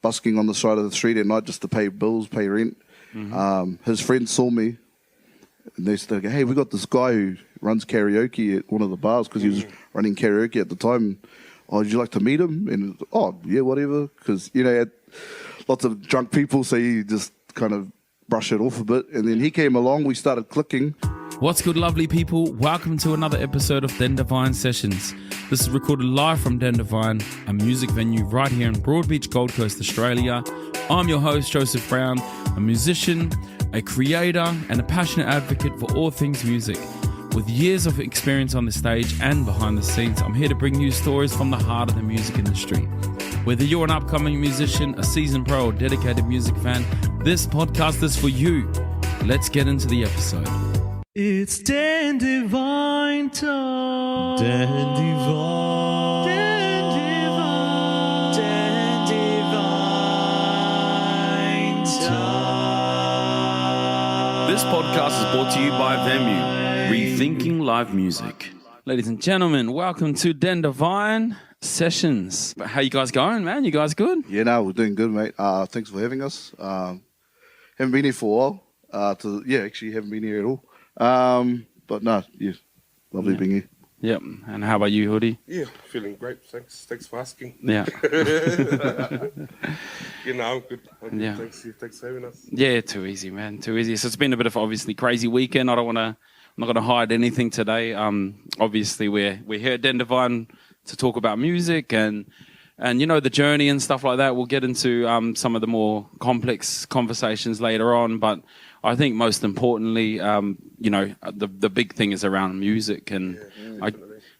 busking on the side of the street at night just to pay bills, pay rent. His friends saw me, and they said, hey, we got this guy who runs karaoke at one of the bars, because he was running karaoke at the time. Oh, would you like to meet him? And, oh, yeah, whatever. Because, lots of drunk people, so you just kind of brush it off a bit. And then he came along, we started clicking. What's good, lovely people? Welcome to another episode of Devine Sessions. This is recorded live from Devine, a music venue right here in Broadbeach, Gold Coast, Australia. I'm your host, Joseph Brown, a musician, a creator, and a passionate advocate for all things music. With years of experience on the stage and behind the scenes, I'm here to bring you stories from the heart of the music industry. Whether you're an upcoming musician, a seasoned pro, or dedicated music fan, this podcast is for you. Let's get into the episode. It's Devine Talk. Devine Talk. This podcast is brought to you by Venue, Rethinking Live Music. Ladies and gentlemen, welcome to Devine Sessions. How you guys going, man? You guys good? Yeah, no, we're doing good, mate. Thanks for having us. Haven't been here for a while. Actually haven't been here at all. But no, yeah, lovely being here. Yep. And how about you, HURI? Yeah, feeling great. Thanks for asking. Yeah. I'm good. Yeah. Thanks for having us. Yeah, too easy, man. Too easy. So it's been a bit of obviously crazy weekend. I'm not going to hide anything today. Obviously we're here at Devine to talk about music and the journey and stuff like that. We'll get into some of the more complex conversations later on, but I think most importantly, the big thing is around music. And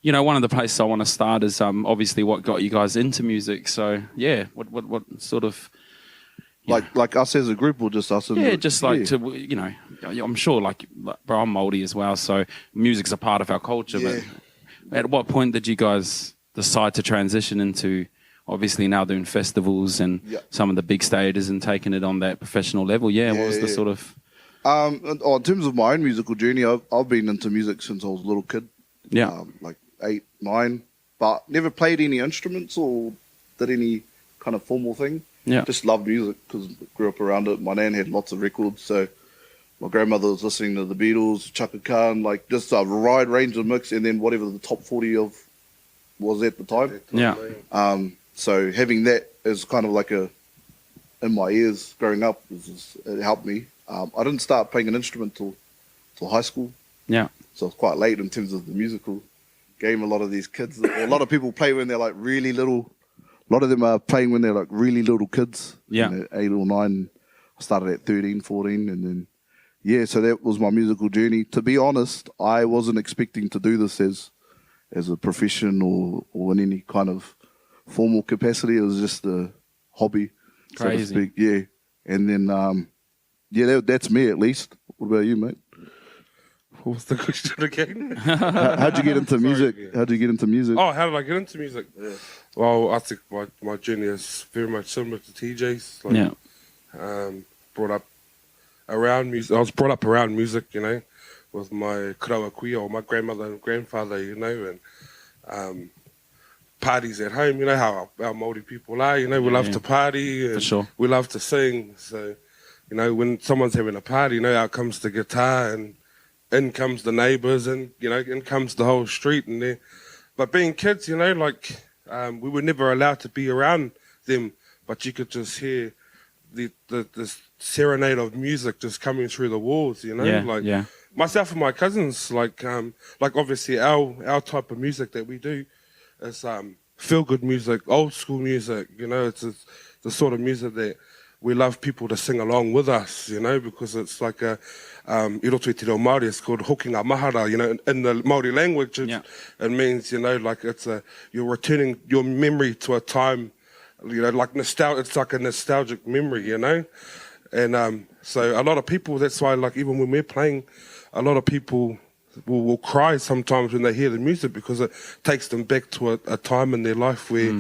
one of the places I want to start is obviously what got you guys into music. So yeah, what sort of like us as a group, or just us? I'm sure bro, I'm Māori as well, so music's a part of our culture. Yeah. But at what point did you guys decide to transition into obviously now doing festivals and some of the big stages and taking it on that professional level? What was the sort of... in terms of my own musical journey, I've been into music since I was a little kid. Yeah. Like 8, 9, but never played any instruments or did any kind of formal thing. Yeah. Just loved music because I grew up around it. My nan had lots of records, so my grandmother was listening to the Beatles, Chaka Khan, just a wide range of mix, and then whatever the top 40 of was at the time. Yeah. So having that as kind of like in my ears growing up, it helped me. I didn't start playing an instrument till high school. Yeah. So it's quite late in terms of the musical game. A lot of these kids, a lot of people play when they're like really little. A lot of them are playing when they're like really little kids. Yeah. 8 or 9. I started at 13, 14, and then so that was my musical journey. To be honest, I wasn't expecting to do this as a profession or in any kind of formal capacity. It was just a hobby, so to speak. Yeah. And then that's me at least. What about you, mate? What was the question again? How'd you get into music? How'd you get into music? Oh, how did I get into music? Yeah. Well, I think my journey is very much similar to TJ's. Brought up around music. I was brought up around music, with my karawa kuia, or my grandmother and grandfather, and parties at home. You know how our Māori people are. We love to party. And for sure. We love to sing. So, when someone's having a party, out comes the guitar and in comes the neighbours and, in comes the whole street. But being kids, we were never allowed to be around them, but you could just hear the serenade of music just coming through the walls, Myself and my cousins, obviously our type of music that we do is feel-good music, old school music, it's the sort of music that we love people to sing along with us, because it's like a i roto i te reo Māori, it's called hokinga mahara, in the Māori language. It means, you're returning your memory to a time, nostalgia. It's like a nostalgic memory, And so a lot of people, that's why, even when we're playing, a lot of people will cry sometimes when they hear the music because it takes them back to a time in their life where,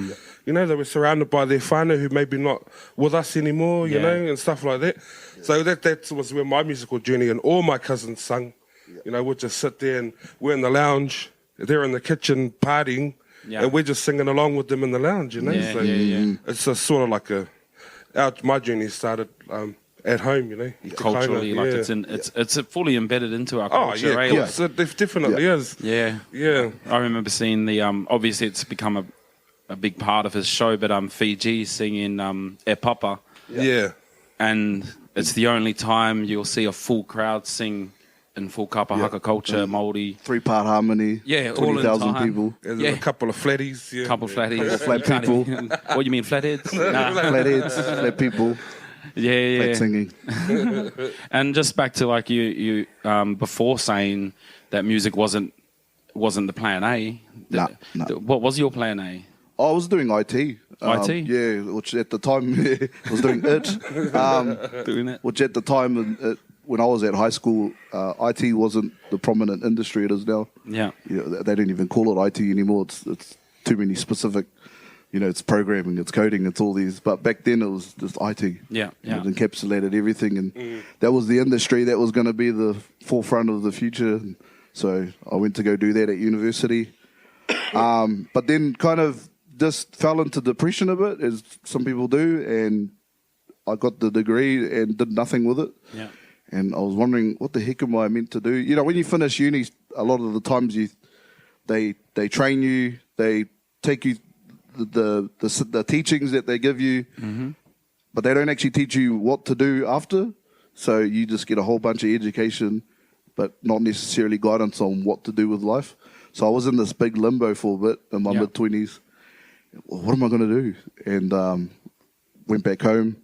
they were surrounded by their whānau who maybe not with us anymore, and stuff like that. Yeah. So that was where my musical journey, and all my cousins sung. We'd just sit there and we're in the lounge, they're in the kitchen partying, and we're just singing along with them in the lounge, So it's a sort of like my journey started at home, you know. Culturally, like it's fully embedded into our culture. Oh, yeah, of course. It definitely is. Yeah. Yeah. I remember seeing the, obviously it's become a big part of his show, but Fiji singing E Papa. Yeah. And it's the only time you'll see a full crowd sing in full kapa haka culture, Māori. 3-part harmony. Yeah, all in 20,000 time. people. And there's a couple of flatties. Yeah. Couple flatties. Flat people. What, you mean flatheads? Nah. Flatheads, flat people, Yeah. flat singing. And just back to like you before saying that music wasn't the plan A. Nah. What was your plan A? I was doing IT. IT? Yeah, which at the time I was doing it. Doing it? Which at the time, when I was at high school, IT wasn't the prominent industry it is now. Yeah. You know, they don't even call it IT anymore. It's too many specific. You know, it's programming, it's coding, it's all these. But back then it was just IT. Yeah. It encapsulated everything, and that was the industry that was going to be the forefront of the future. So I went to go do that at university. But then kind of just fell into depression a bit, as some people do, and I got the degree and did nothing with it. Yeah. And I was wondering, what the heck am I meant to do? You know, when you finish uni, a lot of the times they train you, they take you the teachings that they give you, but they don't actually teach you what to do after. So you just get a whole bunch of education, but not necessarily guidance on what to do with life. So I was in this big limbo for a bit in my mid-20s. What am I going to do? And went back home.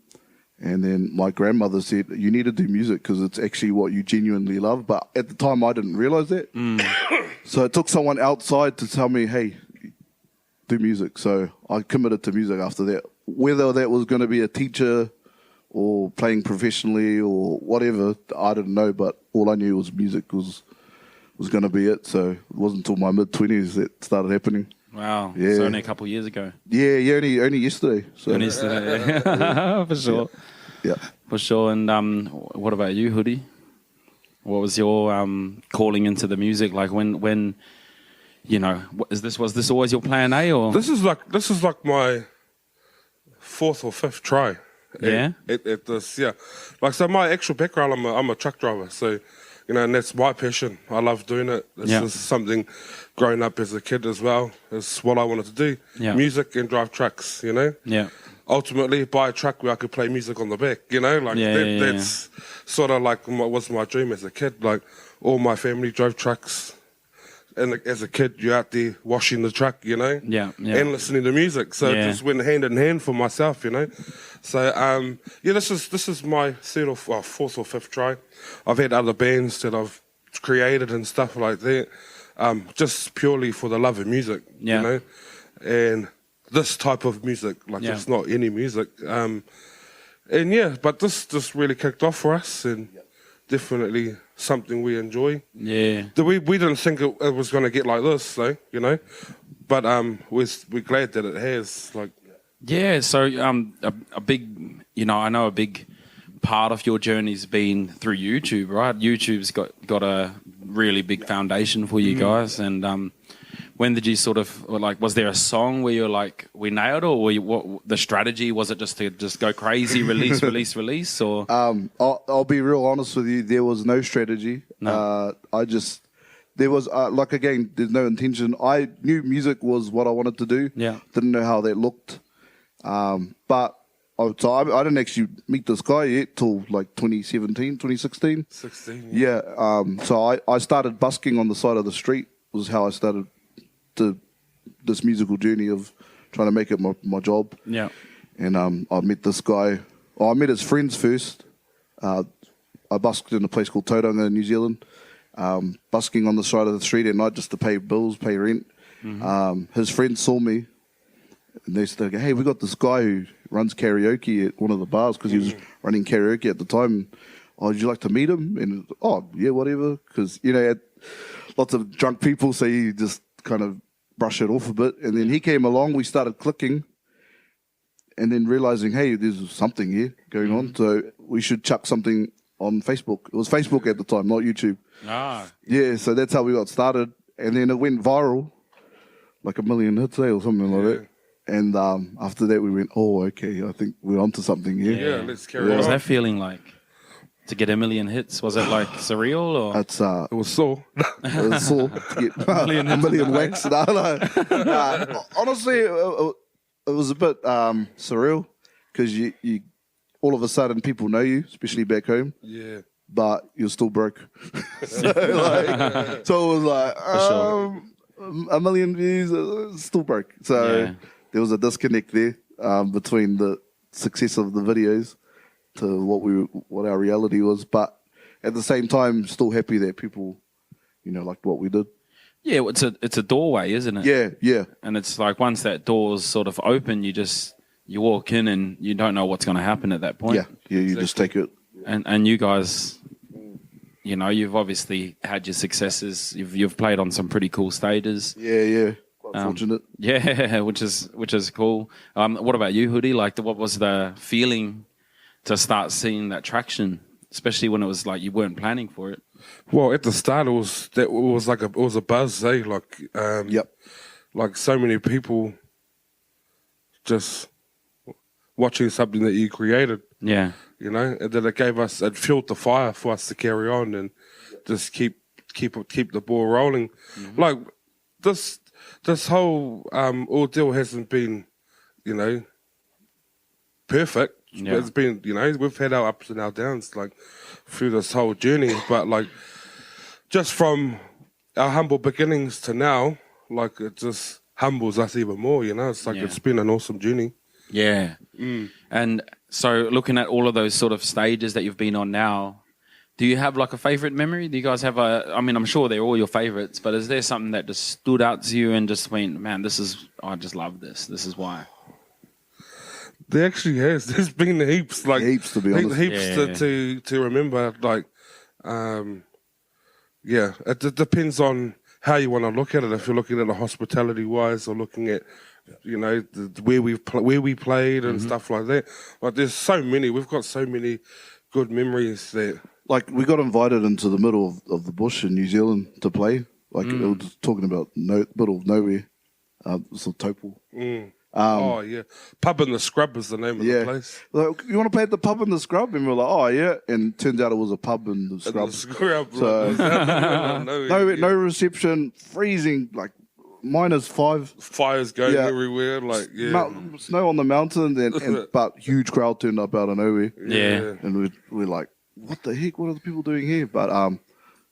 And then my grandmother said, you need to do music because it's actually what you genuinely love. But at the time, I didn't realize that. So it took someone outside to tell me, hey, do music. So I committed to music after that. Whether that was going to be a teacher or playing professionally or whatever, I didn't know. But all I knew was music was going to be it. So it wasn't until my mid-20s that it started happening. Wow. Yeah. So only a couple of years ago. Yeah, only yesterday. So. Only yesterday, yeah. For sure. Yeah. For sure. And what about you, Huri? What was your calling into the music? Like when you know, was this always your plan A, or This is like my fourth or fifth try. Yeah. At this, yeah. Like, so my actual background, I'm a truck driver. So, you know, and that's my passion. I love doing it. This is something growing up as a kid as well. It's what I wanted to do. Yeah. Music and drive trucks, you know? Yeah. Ultimately, buy a truck where I could play music on the back, you know? Like, that's sort of like what was my dream as a kid. Like, all my family drove trucks. And as a kid, you're out there washing the truck, you know? Yeah. And listening to music. So it just went hand in hand for myself, you know? So, this is my fourth or fifth try. I've had other bands that I've created and stuff like that, just purely for the love of music, you know? And this type of music, like it's not any music. But this just really kicked off for us, and definitely something we enjoy. Yeah. We didn't think it was going to get like this, though, you know? But we're glad that it has, like... Yeah, so a big, you know, I know a big part of your journey's been through YouTube, right? YouTube's got a really big foundation for you guys. And when did you sort of, like, was there a song where you're like, we nailed it, or what the strategy? Was it just to just go crazy, release, or? I'll be real honest with you. There was no strategy. No. There was, like, again, there's no intention. I knew music was what I wanted to do. Yeah. Didn't know how that looked. But so I didn't actually meet this guy yet till like 2017, 2016. 16. Yeah. So I started busking on the side of the street. Was how I started this musical journey of trying to make it my job. Yeah. And I met this guy. I met his friends first. I busked in a place called Tauranga in New Zealand. Busking on the side of the street at night just to pay bills, pay rent. His friends saw me. And they started go, hey, we got this guy who runs karaoke at one of the bars because he was running karaoke at the time. Oh, would you like to meet him? And, oh, yeah, whatever. Because, you know, lots of drunk people, so you just kind of brush it off a bit. And then he came along, we started clicking, and then realizing, hey, there's something here going on. So we should chuck something on Facebook. It was Facebook at the time, not YouTube. Yeah, so that's how we got started. And then it went viral, like 1 million hits, or something like that. And after that, we went, oh, okay, I think we're onto something here. Yeah, let's carry What on. was that feeling like? To get 1 million hits? Was it like surreal or? It's It was sore. it was sore to get a million whacks. No. Honestly, it was a bit surreal because you all of a sudden people know you, especially back home. Yeah. But you're still broke. So it was like, sure. 1 million views, still broke. So there was a disconnect there between the success of the videos to what our reality was. But at the same time, still happy that people, liked what we did. Yeah, it's a doorway, isn't it? Yeah. And it's like once that door's sort of open, you walk in and you don't know what's going to happen at that point. Yeah, you just take it. And you guys, you've obviously had your successes. You've played on some pretty cool stages. Yeah. Quite fortunate. Yeah, which is cool. What about you, Huri? Like, what was the feeling to start seeing that traction, especially when it was like you weren't planning for it? Well, at the start, it was a buzz, eh? Like, like so many people just watching something that you created. Yeah. And then it fueled the fire for us to carry on and just keep the ball rolling. Mm-hmm. Like this whole ordeal hasn't been, perfect. Yeah. It's been, we've had our ups and our downs, like through this whole journey. But like, just from our humble beginnings to now, like it just humbles us even more. It's like it's been an awesome journey. Yeah. And so looking at all of those sort of stages that you've been on now, do you have like a favorite memory? Do you guys have I'm sure they're all your favorites, but is there something that just stood out to you and just went, man, I just love this. This is why. There actually has. There's been heaps, like heaps to be honest. Heaps to remember. Like, it depends on how you want to look at it. If you're looking at it hospitality wise, or looking at where we played and stuff like that. Like, there's so many. We've got so many good memories that. Like, we got invited into the middle of the bush in New Zealand to play. Like, it was talking about middle of nowhere. So Topol. Oh, yeah. Pub in the Scrub is the name of the place. Like, you want to play at the pub in the Scrub? And we're like, oh, yeah. And turns out it was a pub in the Scrub. So, no reception, freezing, like -5. Fires going everywhere. Like, snow on the mountain, but huge crowd turned up out of nowhere. Yeah. And we're like, what the heck? What are the people doing here? But,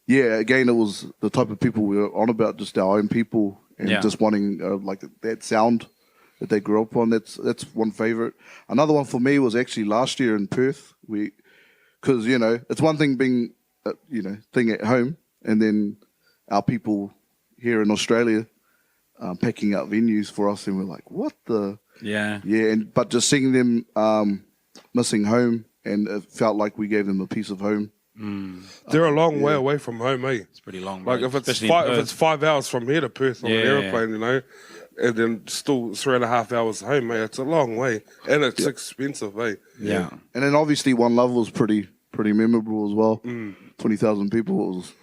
again, it was the type of people we were on about, just our own people and just wanting like that sound that they grew up on. That's one favorite. Another one for me was actually last year in Perth. Because it's one thing being thing at home, and then our people here in Australia packing up venues for us, and we're like, what the but just seeing them missing home, and it felt like we gave them a piece of home. They're a long way away from home, eh? It's pretty long. Like if it's 5 hours from here to Perth on an aeroplane, and then still 3.5 hours home, mate. It's a long way, and it's expensive, eh? Yeah. And then obviously One Love was pretty memorable as well. 20,000 people. It was,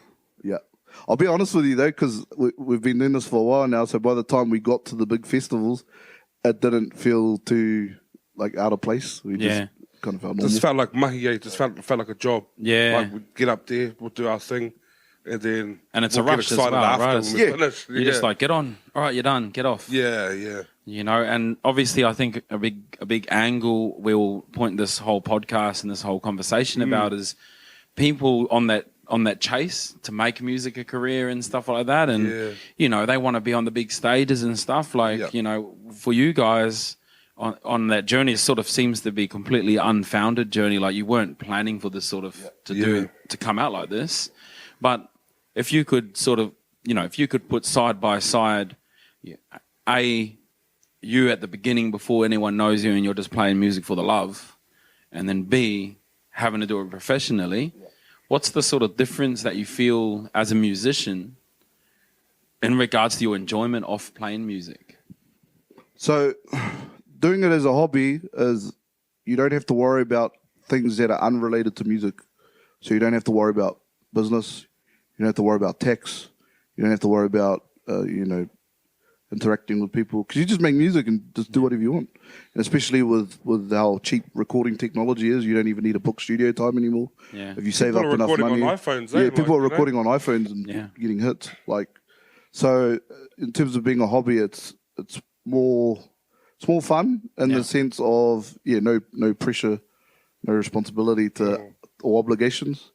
I'll be honest with you though, because we've been doing this for a while now. So by the time we got to the big festivals, it didn't feel too like out of place. We just kind of felt normal. Just felt like mahi, eh? Just felt like a job. Yeah. Like we'd get up there, we'll do our thing. And it's a rush as well, right? Finish. You're just like, get on. All right, you're done. Get off. Yeah. And obviously I think a big angle we'll point this whole podcast and this whole conversation about is people on that chase to make music a career and stuff like that. And, they want to be on the big stages and stuff. Like, for you guys on that journey, it sort of seems to be completely unfounded journey. Like you weren't planning for this sort of to come out like this. But if you could sort of, if you could put side by side, you at the beginning before anyone knows you and you're just playing music for the love, and then B, having to do it professionally, what's the sort of difference that you feel as a musician in regards to your enjoyment of playing music? So doing it as a hobby is you don't have to worry about things that are unrelated to music. So you don't have to worry about business. You don't have to worry about tax. You don't have to worry about, interacting with people, because you just make music and just do whatever you want. And especially with how cheap recording technology is, you don't even need to book studio time anymore. Yeah. If you save People up are enough recording money. on iPhones, yeah, like, people are you know? recording on iPhones and getting hits. Like, so in terms of being a hobby, it's more fun in the sense of no pressure, no responsibility or obligations.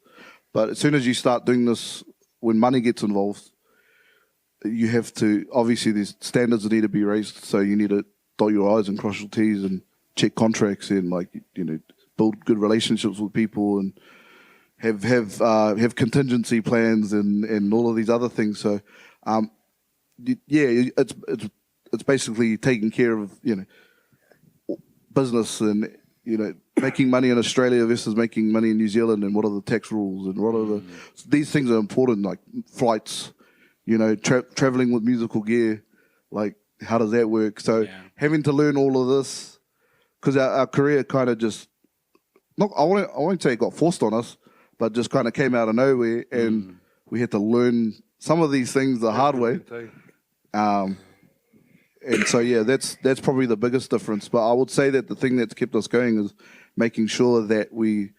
But as soon as you start doing this, when money gets involved, you have to, obviously there's standards that need to be raised, so you need to dot your I's and cross your T's and check contracts and build good relationships with people and have contingency plans and all of these other things. So it's basically taking care of business and making money in Australia versus making money in New Zealand, and what are the tax rules and what are these things are important, like flights, traveling with musical gear, like how does that work? So having to learn all of this, because our career kind of just I won't say it got forced on us, but just kind of came out of nowhere, and we had to learn some of these things the hard way. And so that's probably the biggest difference. But I would say that the thing that's kept us going is making sure that we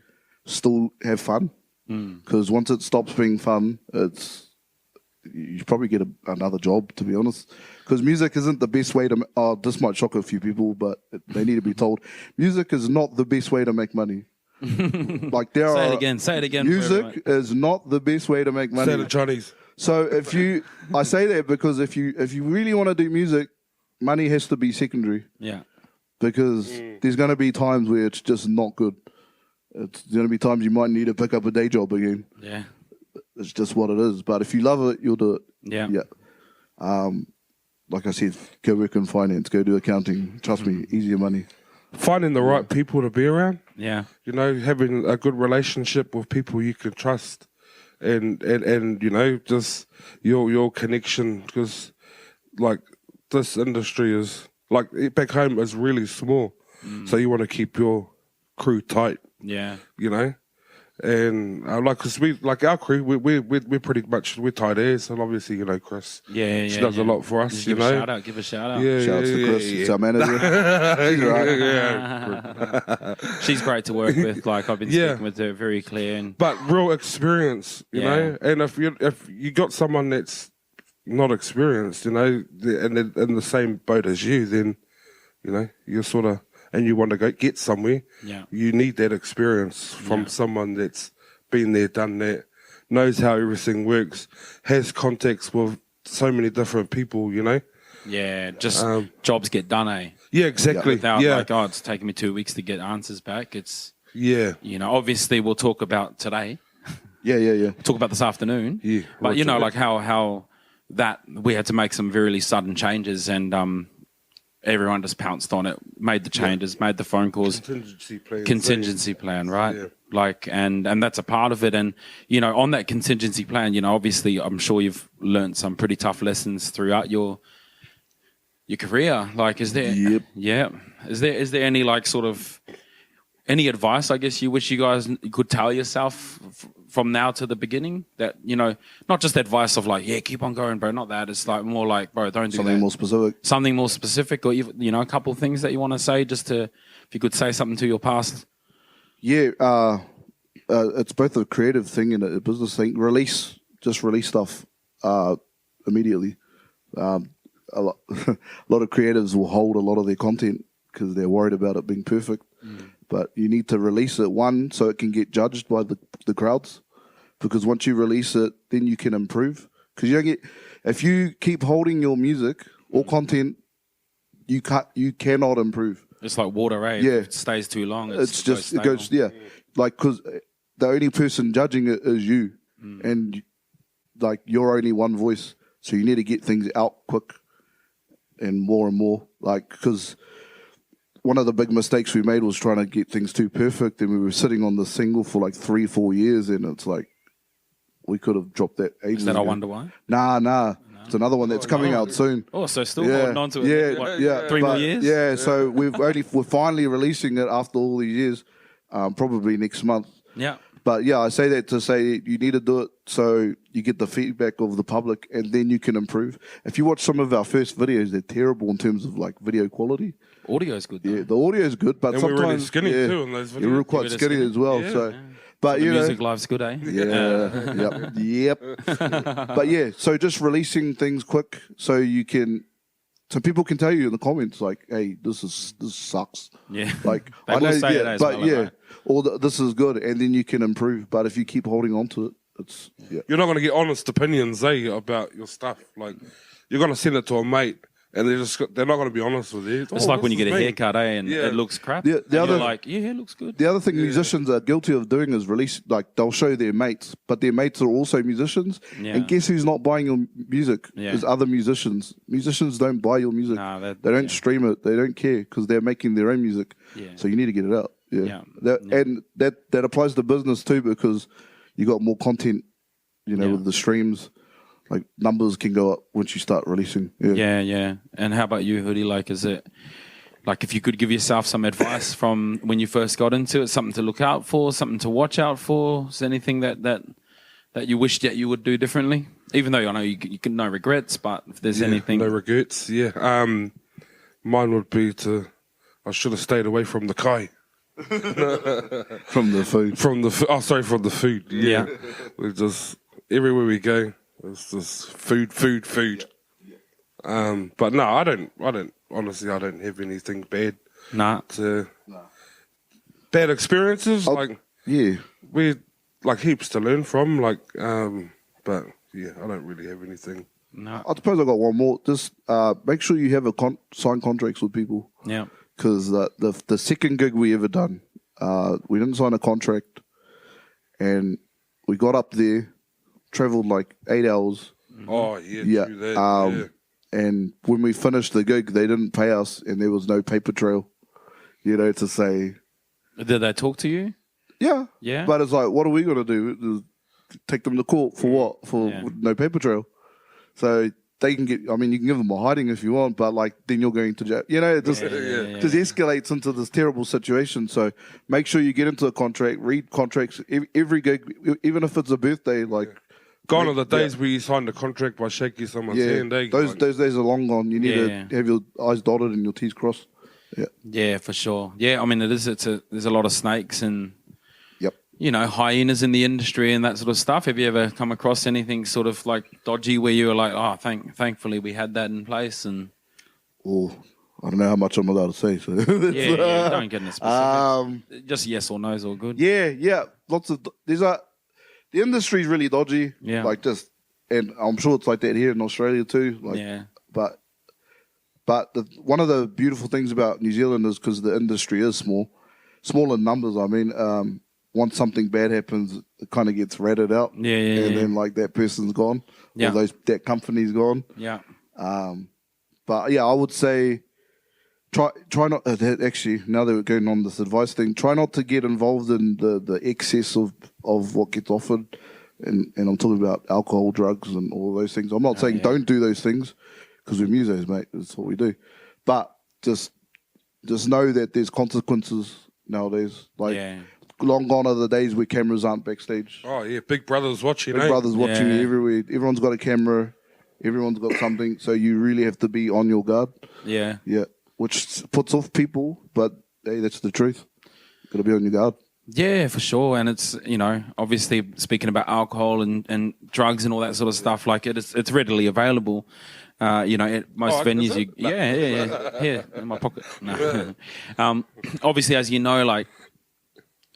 still have fun. Because once it stops being fun, you probably get another job, to be honest. Because music isn't the best way to. This might shock a few people, but they need to be told. Music is not the best way to make money. Like Say it again. Music is not the best way to make money. Say the Chinese. So I say that because if you really want to do music, money has to be secondary. Yeah. Because there's going to be times where it's just not good. It's going to be times you might need to pick up a day job again. Yeah. It's just what it is. But if you love it, you'll do it. Yeah. Yeah. Like I said, go work in finance, go do accounting. Trust me, easier money. Finding the right people to be around. Yeah. Having a good relationship with people you can trust, and just your connection, because like this industry is like back home is really small, so you want to keep your crew tight. Yeah. And cause our crew, we're pretty much tight as, and obviously Chris, she does a lot for us. Give a shout out. Yeah, Shouts to Chris, it's our manager. She's great to work with. Like I've been speaking with her, very clear but real experience, you know. And if you got someone that's not experienced, and they're in the same boat as you, then you're sort of. And you want to go get somewhere, you need that experience from someone that's been there, done that, knows how everything works, has contacts with so many different people, Yeah, just jobs get done, eh? Yeah, exactly. Without it's taking me 2 weeks to get answers back. It's obviously we'll talk about today. Yeah. Talk about this afternoon. Yeah, but like how that we had to make some really sudden changes, and everyone just pounced on it, made the changes, made the phone calls. Contingency plan, right? Yeah. Like, and that's a part of it. And, on that contingency plan, obviously I'm sure you've learned some pretty tough lessons throughout your career. Like, is there, is there any like sort of, any advice, I guess, you wish you guys could tell yourself from now to the beginning? That, not just advice of like, keep on going, bro. Not that. It's like more like, bro, don't do something more specific. Something more specific, or even, a couple of things that you want to say, just to, if you could say something to your past. Yeah, it's both a creative thing and a business thing. Release stuff immediately. A lot of creatives will hold a lot of their content because they're worried about it being perfect. But you need to release it, one, so it can get judged by the crowds. Because once you release it, then you can improve. Because if you keep holding your music or content, you cannot improve. It's like water, right? Yeah. If it stays too long, it goes, Like, because the only person judging it is you. And, like, you're only one voice. So you need to get things out quick and more. Like, because one of the big mistakes we made was trying to get things too perfect, and we were sitting on the single for like 3-4 years, and it's like we could have dropped that ages Is that ago. I Wonder Why? Nah. It's another one that's coming out soon. Oh, so still holding on to it? Yeah. 3 more years? Yeah, so we're finally releasing it after all these years, probably next month. Yeah. But yeah, I say that to say you need to do it so you get the feedback of the public, and then you can improve. If you watch some of our first videos, they're terrible in terms of like video quality. Audio is good, though. Yeah, the audio is good, but And sometimes we're really skinny too in those videos. You're quite Really skinny skinny. as well. Yeah. So, but The you know, music life's good, eh? yep. But yeah, so just releasing things quick so you can. So people can tell you in the comments like, "Hey, this sucks." Yeah. Like They I will know, say it yeah, as but well, yeah, right? or this is good, and then you can improve. But if you keep holding on to it, it's You're not going to get honest opinions, about your stuff. Like, you're going to send it to a mate, and they're not going to be honest with you. It's like when you get a haircut, and Yeah. it looks crap. The And other- you're like, yeah, it looks good. The other thing musicians are guilty of doing is release, like they'll show their mates, but their mates are also musicians. Yeah. And guess who's not buying your music? Yeah. Is other musicians. Musicians don't buy your music. No, they don't yeah. stream it. They don't care because they're making their own music. Yeah. So you need to get it out. Yeah. Yeah. That, And that applies to business too, because you got more content, Yeah. with the streams. Like numbers can go up once you start releasing. Yeah. And how about you, Hoodie? Like, is it like if you could give yourself some advice from when you first got into it, something to look out for, something to watch out for? Is there anything that you wish that you would do differently? Even though I know you can no regrets, but if there's anything, No regrets, yeah. Mine would be I should have stayed away from the kai. From the food. From the food. Yeah. We just, everywhere we go, it's just food. But no, I don't, honestly, I don't have anything bad. nah. Bad experiences, Yeah. we like heaps to learn from, but yeah, I don't really have anything. No. I suppose I got one more. Just make sure you have sign contracts with people. Yeah. Because the second gig we ever done, we didn't sign a contract, and we got up there, travelled like 8 hours. Oh yeah, Yeah. true that, And when we finished the gig, they didn't pay us, and there was no paper trail, to say, Did they talk to you? yeah. Yeah. But it's like, what are we going to do? Take them to court for what? For Yeah. no paper trail. So they can get, you can give them a hiding if you want, but like then you're going to jail. It just escalates into this terrible situation. So make sure you get into a contract, read contracts, every gig, even if it's a birthday, like. Gone are the days where you signed a contract by shaking someone's hand. Those days are long gone. You need to have your I's dotted and your T's crossed. Yeah. Yeah, for sure. Yeah, I mean, there's a lot of snakes and, Yep. hyenas in the industry and that sort of stuff. Have you ever come across anything sort of like dodgy where you were like, oh, thankfully we had that in place? And Oh, I don't know how much I'm allowed to say. So yeah, don't get into specifics. Just yes or no is all good. Yeah. Lots of the industry's really dodgy. Yeah. And I'm sure it's like that here in Australia too. Yeah. But one of the beautiful things about New Zealand is because the industry is small in numbers. Once something bad happens, it kind of gets ratted out. Yeah. And then like that person's gone. Yeah. Or that company's gone. Yeah. But yeah, I would say try not actually, now that we're going on this advice thing, try not to get involved in the excess of what gets offered, and I'm talking about alcohol, drugs, and all those things. I'm not saying don't do those things because we're musos, mate. That's what we do. But just know that there's consequences nowadays. Like long gone are the days where cameras aren't backstage. Oh yeah, Big Brother's watching. Big Brother's watching Yeah. you everywhere. Everyone's got a camera. Everyone's got something. So you really have to be on your guard. Yeah. Yeah, which puts off people, but hey, that's the truth. Got to be on your guard. Yeah, for sure. And it's, obviously speaking about alcohol and drugs and all that sort of stuff, like it's readily available. At most venues, here in my pocket. No. Obviously, as you know,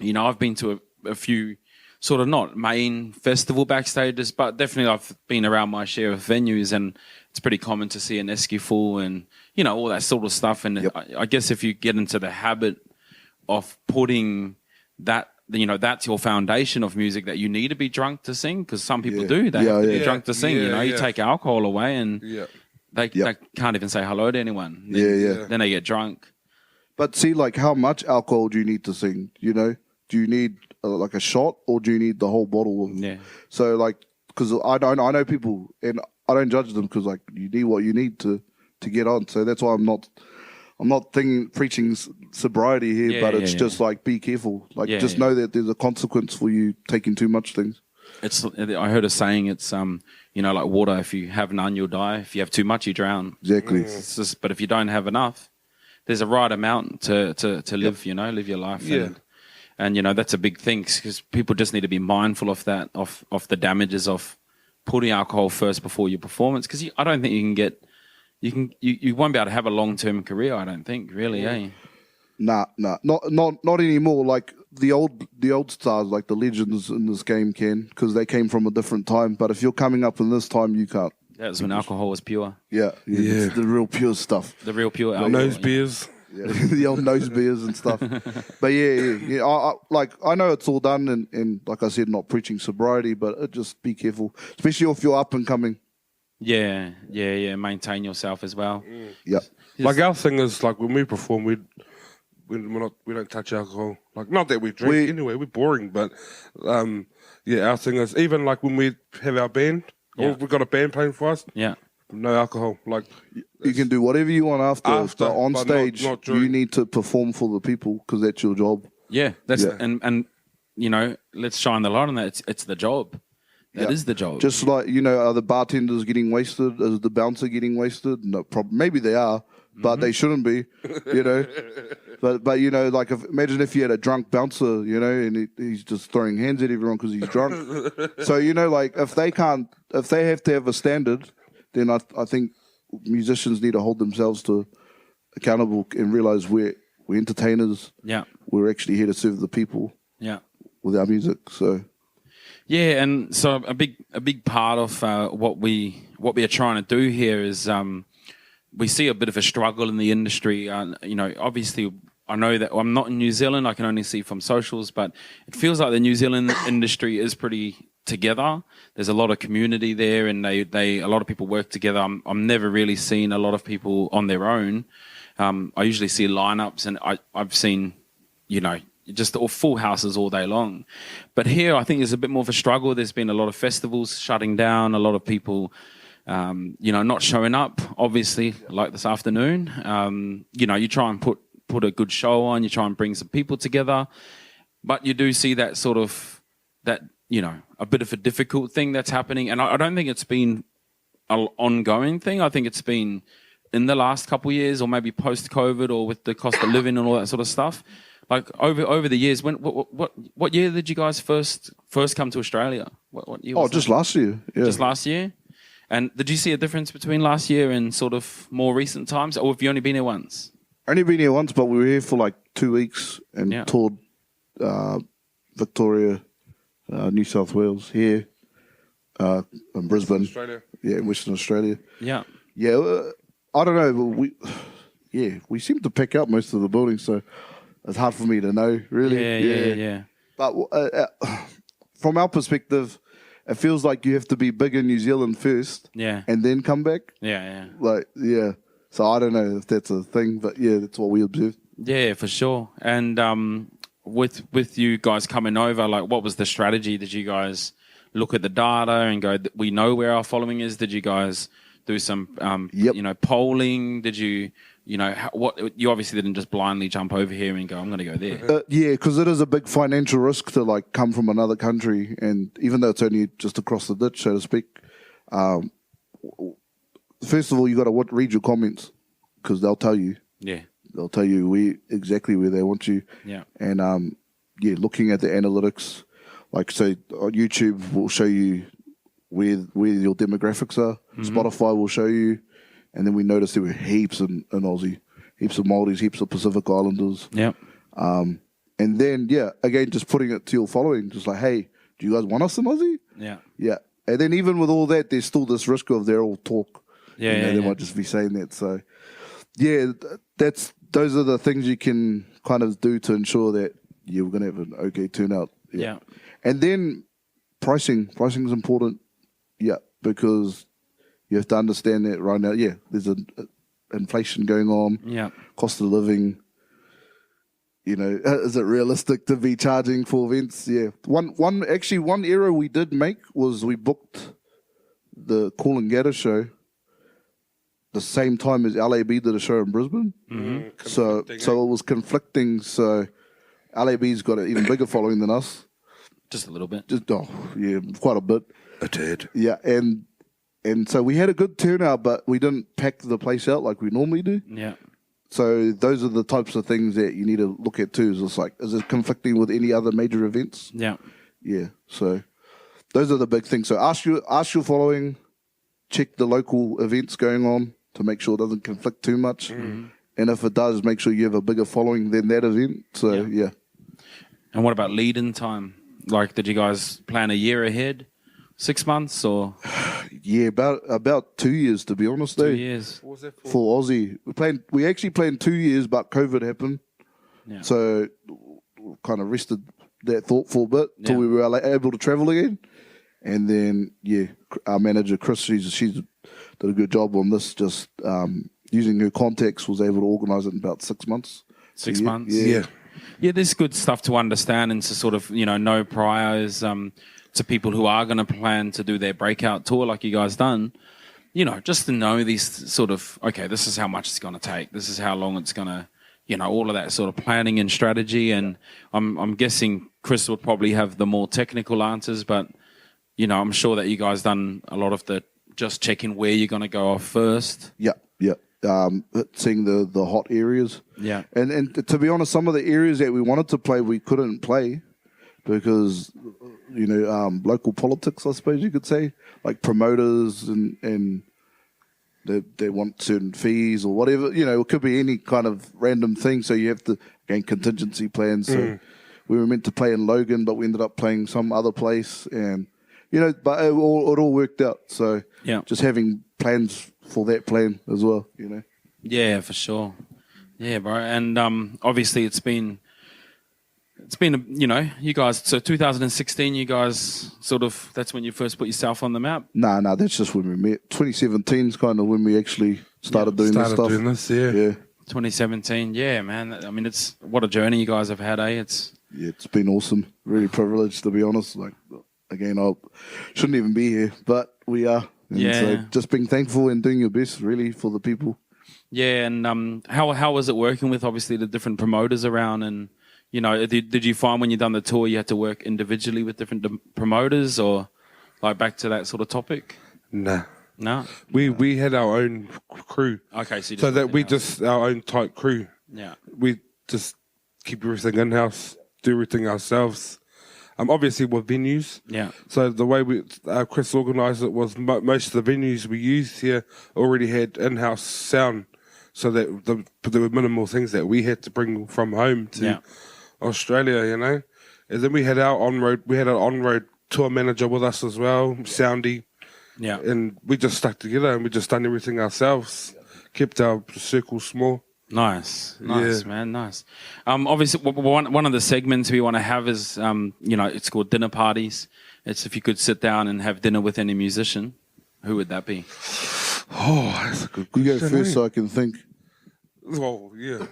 I've been to a few sort of not main festival backstages, but definitely I've been around my share of venues, and it's pretty common to see an esky full and, all that sort of stuff. And I guess if you get into the habit of putting that, that's your foundation of music, that you need to be drunk to sing, because some people do. They have to be drunk to sing. You take alcohol away and they can't even say hello to anyone. Then they get drunk. But see, like, how much alcohol do you need to sing? Do you need like a shot, or do you need the whole bottle? So, like, because I know people, and I don't judge them, because like you need what you need to get on. So that's why I'm not I'm not preaching sobriety here, but it's just like be careful. Like just know that there's a consequence for you taking too much things. I heard a saying. It's like water. If you have none, you'll die. If you have too much, you drown. Exactly. But if you don't have enough, there's a right amount to live. Live your life. Yeah. And that's a big thing because people just need to be mindful of that, of the damages of putting alcohol first before your performance. Because I don't think you won't be able to have a long-term career. I don't think really. Nah, not anymore. Like the old stars, like the legends in this game can, because they came from a different time. But if you're coming up in this time, you can't. That was when alcohol was pure. Yeah. It's the real pure stuff. The real pure alcohol. Nose beers. Yeah, the old nose beers and stuff. But I know it's all done, and like I said, not preaching sobriety, but just be careful, especially if you're up and coming. Yeah. Maintain yourself as well. Yeah. Like our thing is like when we perform, we don't touch alcohol. Like not that we drink anyway, we're boring, but our thing is even like when we have our band, or we've got a band playing for us. Yeah. No alcohol. Like you can do whatever you want after but on stage, not you need to perform for the people because that's your job. Yeah, and let's shine the light on that. It's the job. That is the job. Just like are the bartenders getting wasted? Is the bouncer getting wasted? No problem. Maybe they are, but they shouldn't be. But like imagine if you had a drunk bouncer, and he's just throwing hands at everyone because he's drunk. So like if they have to have a standard, then I think musicians need to hold themselves to accountable and realize we're entertainers. Yeah, we're actually here to serve the people. Yeah, with our music. So yeah, and so a big part of what we are trying to do here is we see a bit of a struggle in the industry. Obviously, I know that I'm not in New Zealand. I can only see from socials, but it feels like the New Zealand industry is pretty together. There's a lot of community there, and a lot of people work together. I'm never really seen a lot of people on their own. I usually see lineups, and I've seen, just all full houses all day long. But here, I think there's a bit more of a struggle. There's been a lot of festivals shutting down, a lot of people, not showing up. Obviously, like this afternoon, you try and put a good show on. You try and bring some people together, but you do see that sort of a bit of a difficult thing that's happening. And I don't think it's been an ongoing thing. I think it's been in the last couple of years, or maybe post-COVID, or with the cost of living and all that sort of stuff. Like over the years, what year did you guys first come to Australia? What year was just last year. Yeah. Just last year? And did you see a difference between last year and sort of more recent times? Or have you only been here once? Only been here once, but we were here for like 2 weeks and toured Victoria, New South Wales, here, in Brisbane. Australia. Yeah, in Western Australia. Yeah. Yeah, I don't know, but we seem to pick up most of the buildings, so it's hard for me to know, really. Yeah. But from our perspective, it feels like you have to be big in New Zealand first, and then come back. Yeah. So I don't know if that's a thing, but that's what we observed. Yeah, for sure. And with you guys coming over, like, what was the strategy? Did you guys look at the data and go, we know where our following is? Did you guys do some, polling? Did you, you obviously didn't just blindly jump over here and go, I'm going to go there. Because it is a big financial risk to like come from another country, and even though it's only just across the ditch, so to speak. First of all, you got to read your comments, because they'll tell you. Yeah. They'll tell you exactly where they want you. Yeah. And looking at the analytics, like say on YouTube will show you where your demographics are. Mm-hmm. Spotify will show you, and then we noticed there were heaps in Aussie, heaps of Māoris, heaps of Pacific Islanders. Yeah. And then again, just putting it to your following, just like, hey, do you guys want us in Aussie? Yeah. Yeah. And then even with all that, there's still this risk of they're all talk. Yeah. They might just be saying that. So those are the things you can kind of do to ensure that we're going to have an okay turnout. Yeah. And then pricing is important. Yeah, because you have to understand that right now. Yeah, there's an inflation going on. Yeah, cost of living. Is it realistic to be charging for events? Yeah. One error we did make was we booked the Call and Gather show the same time as LAB did a show in Brisbane. So it was conflicting. So LAB's got an even bigger following than us. Just a little bit. Quite a bit. I did. Yeah, and so we had a good turnout, but we didn't pack the place out like we normally do. Yeah. So those are the types of things that you need to look at too. Is it conflicting with any other major events? Yeah. Yeah. So those are the big things. So ask your following, check the local events going on to make sure it doesn't conflict too much. And if it does, make sure you have a bigger following than that event. So yeah. And what about lead-in time? Like, did you guys plan a year ahead? 6 months or? Yeah, about 2 years, to be honest. 2 years. What was that for? For Aussie. We actually planned 2 years, but COVID happened. Yeah. So we kind of rested that thought for a bit till we were able to travel again. And then, our manager, Chris, she's did a good job on this, just using her contacts, was able to organise it in about 6 months. 6 months? Yeah. Yeah, there's good stuff to understand and to sort of, know priors to people who are going to plan to do their breakout tour like you guys done. Just to know these sort of, okay, this is how much it's going to take. This is how long it's going to, all of that sort of planning and strategy. And I'm guessing Chris would probably have the more technical answers, but, I'm sure that you guys done a lot of the just checking where you're going to go off first. Yeah. Seeing the hot areas. Yeah. And to be honest, some of the areas that we wanted to play, we couldn't play because, local politics, I suppose you could say, like promoters and they want certain fees or whatever. It could be any kind of random thing. So you have to gain contingency plans. So we were meant to play in Logan, but we ended up playing some other place. And, but it all worked out. So just having plans for that plan as well, Yeah, for sure. Yeah, bro. And obviously it's been, you guys, so 2016, you guys sort of, that's when you first put yourself on the map? No, that's just when we met. 2017 is kind of when we actually started doing this stuff. Yeah. 2017, yeah, man. I mean, it's what a journey you guys have had, eh? It's been awesome. Really privileged, to be honest. Like, again, I shouldn't even be here, but we are. And so just being thankful and doing your best, really, for the people. Yeah, and how was it working with, obviously, the different promoters around? And, did you find when you done the tour you had to work individually with different promoters or, like, back to that sort of topic? Nah. No? We had our own crew. Okay, so just our own tight crew. Yeah. We just keep everything in-house, do everything ourselves. Obviously with venues. Yeah. So the way Chris organised it was most of the venues we used here already had in-house sound, so that there were minimal things that we had to bring from home to Australia, And then we had our on-road tour manager with us as well, Soundy. Yeah. And we just stuck together and we just done everything ourselves, kept our circle small. Nice, man, nice. Obviously, one of the segments we want to have is, it's called dinner parties. It's if you could sit down and have dinner with any musician, who would that be? Oh, that's a good question. You go first so I can think. Well, yeah.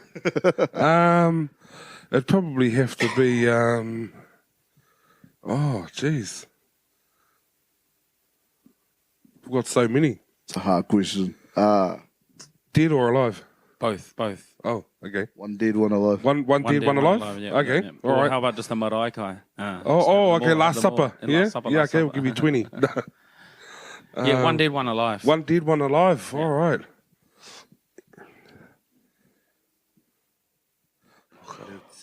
It'd probably have to be, jeez. We've got so many. It's a hard question. Dead or alive? Both. Oh, okay. One dead, one alive. One dead, one alive? Yeah, okay, yeah. all right. How about just a Maraikai? Okay, Last Supper. Yeah, okay, we'll give you 20. One dead, one alive. One dead, one alive. Yeah. All right.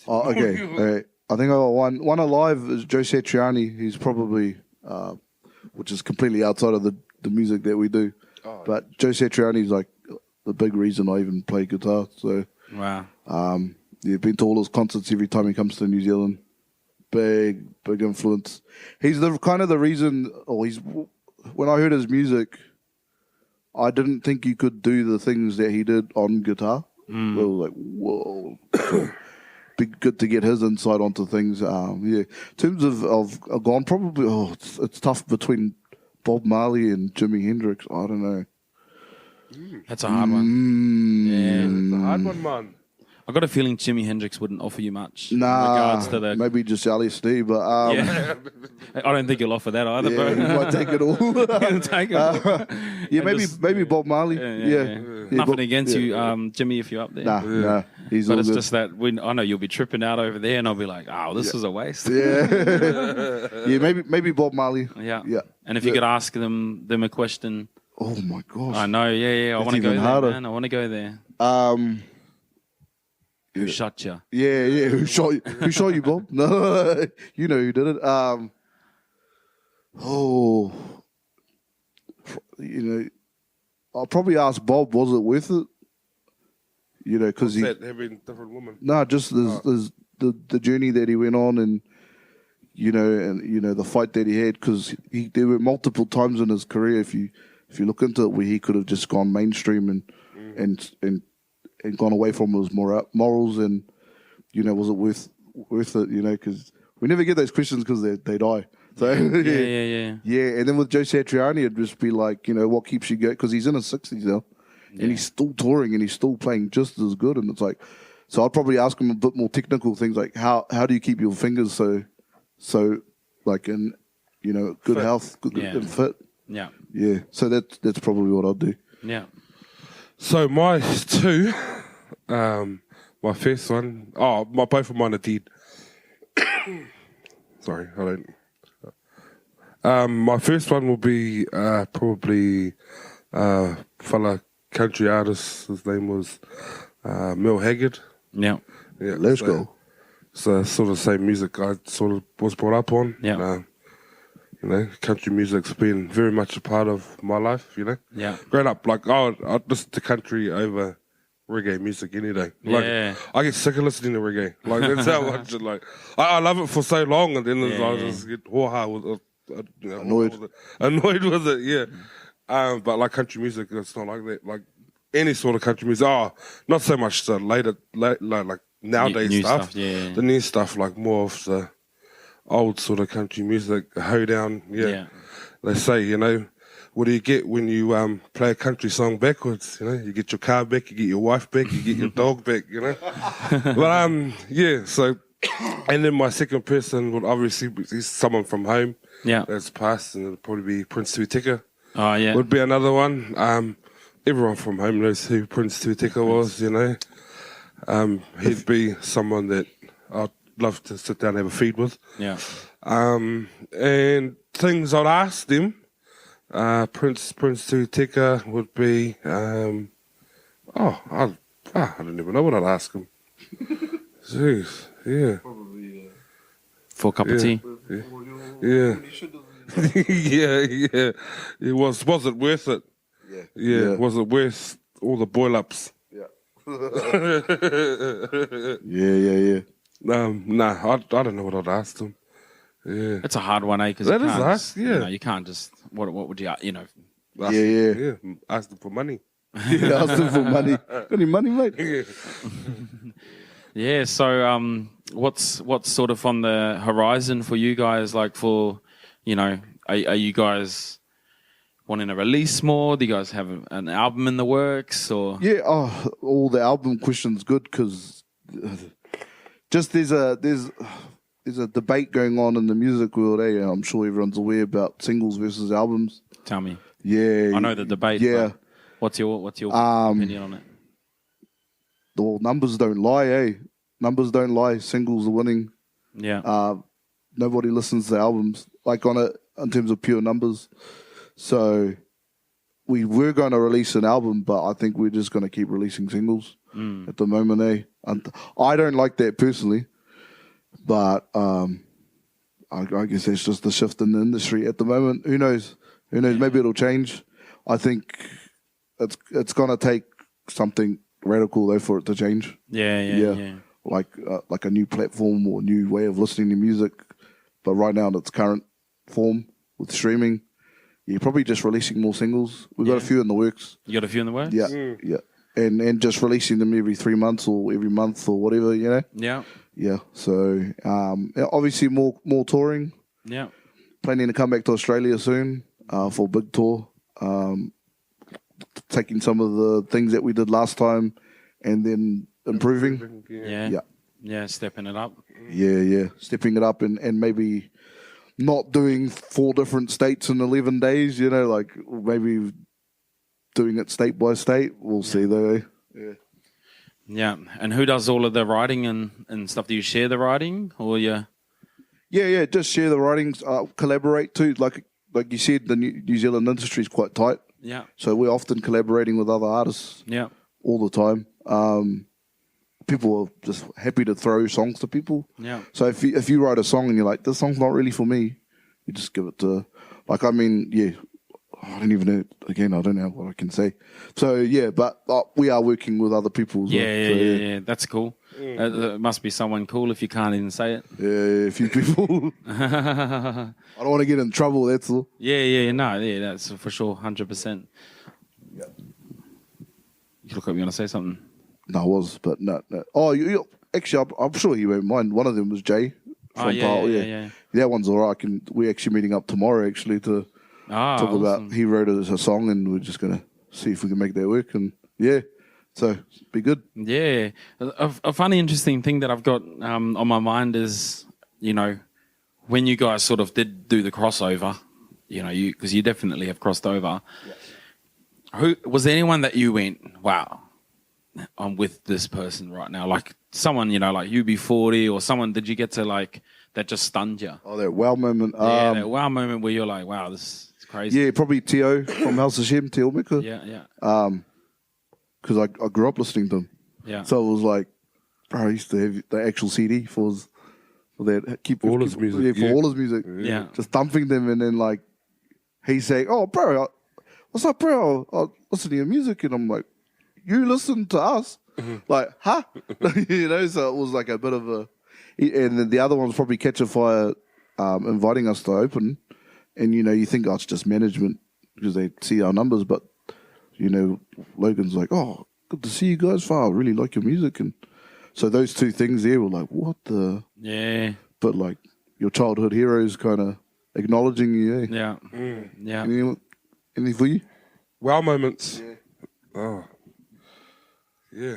Oh, okay. All right. I think I got one alive is Joe Satriani. He's probably, which is completely outside of the music that we do. Oh, but Joe Satriani is like the big reason I even play guitar. So, wow. Been to all his concerts every time he comes to New Zealand. Big influence. He's the reason. When I heard his music, I didn't think he could do the things that he did on guitar. I was like, whoa. Be good to get his insight onto things. In terms of gone, probably it's tough between Bob Marley and Jimi Hendrix. I don't know. That's a hard one. It's a hard one, man. I got a feeling Jimi Hendrix wouldn't offer you much. Nah, in regards to the... maybe just LSD, but I don't think you'll offer that either, Yeah, bro. he might take it all. Take it. Yeah, And just- maybe Bob Marley. Yeah. Nothing Bob- against yeah. you, Jimmy, if you're up there. Nah, he's But all it's good. just that I know you'll be tripping out over there, and I'll be like, "Oh, this was a waste." Yeah, yeah, maybe Bob Marley. Yeah. Yeah. And if you could ask them a question, Oh my gosh. I know. Yeah. I That's want to go even there, harder. man. I want to go there. Who shot you? Yeah. Who shot you? Who shot you, Bob? No, you know who did it. I'll probably ask Bob. Was it worth it? Because he. That having different women. No, just there's the journey that he went on, and the fight that he had, because there were multiple times in his career, if you look into it, where he could have just gone mainstream and gone away from his morals, and was it worth it? Because we never get those questions because they die. So yeah. And then with Joe Satriani, it'd just be like, what keeps you going? Because he's in his 60s now, and he's still touring and he's still playing just as good. And it's like, so I'd probably ask him a bit more technical things, like how do you keep your fingers so like in good fit. health, good and fit. Yeah. Yeah. So that's probably what I'll do. Yeah. So my two, my first one, both of mine are dead. Sorry, I don't. My first one will be probably fella country artist. His name was Mel Haggard. Yeah. Yeah, Let's go. So sort of same music I sort of was brought up on. Yeah. Country music's been very much a part of my life, Yeah. Growing up, like, I'd listen to country over reggae music any day. Like, Yeah. I get sick of listening to reggae. Like, that's how much, like, I love it for so long, and then I just get annoyed with it, yeah. But like country music, it's not like that. Like, any sort of country music, not so much the like nowadays New stuff. Yeah. The new stuff, like more of the old sort of country music, hoedown. Yeah. They say, what do you get when you play a country song backwards? You get your car back, you get your wife back, you get your dog back. But yeah. So, and then my second person would obviously be someone from home. Yeah. That's passed, and it'll probably be Prince Tuitika. Oh yeah. Would be another one. Everyone from home knows who Prince Tuitika was. He'd be someone that I'd love to sit down and have a feed with. Yeah. And things I'd ask them, Prince Tuitika would be, I don't even know what I'd ask him. Jeez, yeah. For a cup of tea. Yeah. Yeah. Was it worth it? Yeah. Was it worth all the boil ups? Yeah. Yeah. Nah, I don't know what I'd ask them. Yeah. It's a hard one, because That is hard, yeah. you can't just. What would you? Ask them for money. Yeah, ask them for money. Got any money, mate? Yeah. Yeah. So, what's sort of on the horizon for you guys? Like, are you guys wanting to release more? Do you guys have an album in the works, or? Yeah. All the album questions good, because just there's a debate going on in the music world. I'm sure everyone's aware about singles versus albums. Tell me. Yeah. I know the debate. Yeah. But what's your opinion on it? Well, numbers don't lie, Numbers don't lie. Singles are winning. Yeah. Nobody listens to albums, like in terms of pure numbers. So we were going to release an album, but I think we're just going to keep releasing singles at the moment, And I don't like that personally, but I guess that's just the shift in the industry at the moment. Who knows? Maybe it'll change. I think it's going to take something radical though for it to change. Yeah. Like a new platform or new way of listening to music. But right now in its current form with streaming, you're probably just releasing more singles. We've got a few in the works. You got a few in the works? Yeah. And just releasing them every 3 months or every month or whatever, Yeah. Yeah. So obviously more touring. Yeah. Planning to come back to Australia soon for a big tour. Taking some of the things that we did last time and then improving. Yeah. Stepping it up. Yeah. Stepping it up and maybe not doing 4 different states in 11 days, you know, like maybe doing it state by state. We'll see though. Yeah. Yeah. And who does all of the writing and stuff? Do you share the writing or you? Yeah, just share the writings, collaborate too. Like you said, the New Zealand industry is quite tight. Yeah. So we're often collaborating with other artists. Yeah. All the time. People are just happy to throw songs to people. Yeah. So if you write a song and you're like, this song's not really for me, you just give it to, like, I mean, yeah, I don't even know, again, I don't know what I can say. So, yeah, but we are working with other people as well. Yeah, that's cool. It must be someone cool if you can't even say it. Yeah, a few people. I don't want to get in trouble, that's all. Yeah, that's for sure, 100%. Yeah. You look like you want to say something. No, I was, but no. Oh, actually, I'm sure you won't mind. One of them was Jay from Pile. Yeah. That one's all right. We're actually meeting up tomorrow, actually, to talk awesome. about. He wrote a song, and we're just going to see if we can make that work. And, yeah, so be good. Yeah. A funny, interesting thing that I've got on my mind is, you know, when you guys sort of did do the crossover, you know, because you definitely have crossed over. Yeah. Was there anyone that you went, wow, I'm with this person right now? Like someone, you know, like UB40 or someone, did you get to like, that just stunned you? Oh, that wow moment. Yeah, that wow moment where you're like, wow, this is crazy. Yeah, probably Tio from House of Shem, Tio Mika. Yeah. Because I grew up listening to him. Yeah. So it was like, bro, I used to have the actual CD for that. All his music. Yeah, for all his music. Yeah. Just thumping them and then like, he's saying, oh, bro, what's up, bro? I'll listen to your music. And I'm like, you listen to us? Like, huh? You know, so it was like a bit of a... And then the other one was probably Catch a Fire inviting us to open. And, you know, you think, oh, it's just management because they see our numbers. But, you know, Logan's like, oh, good to see you guys. I really like your music. And so those two things there were like, what the... Yeah. But, like, your childhood heroes kind of acknowledging you, eh? Yeah. Yeah. Anything for you? Wow moments. Yeah. Oh. Yeah.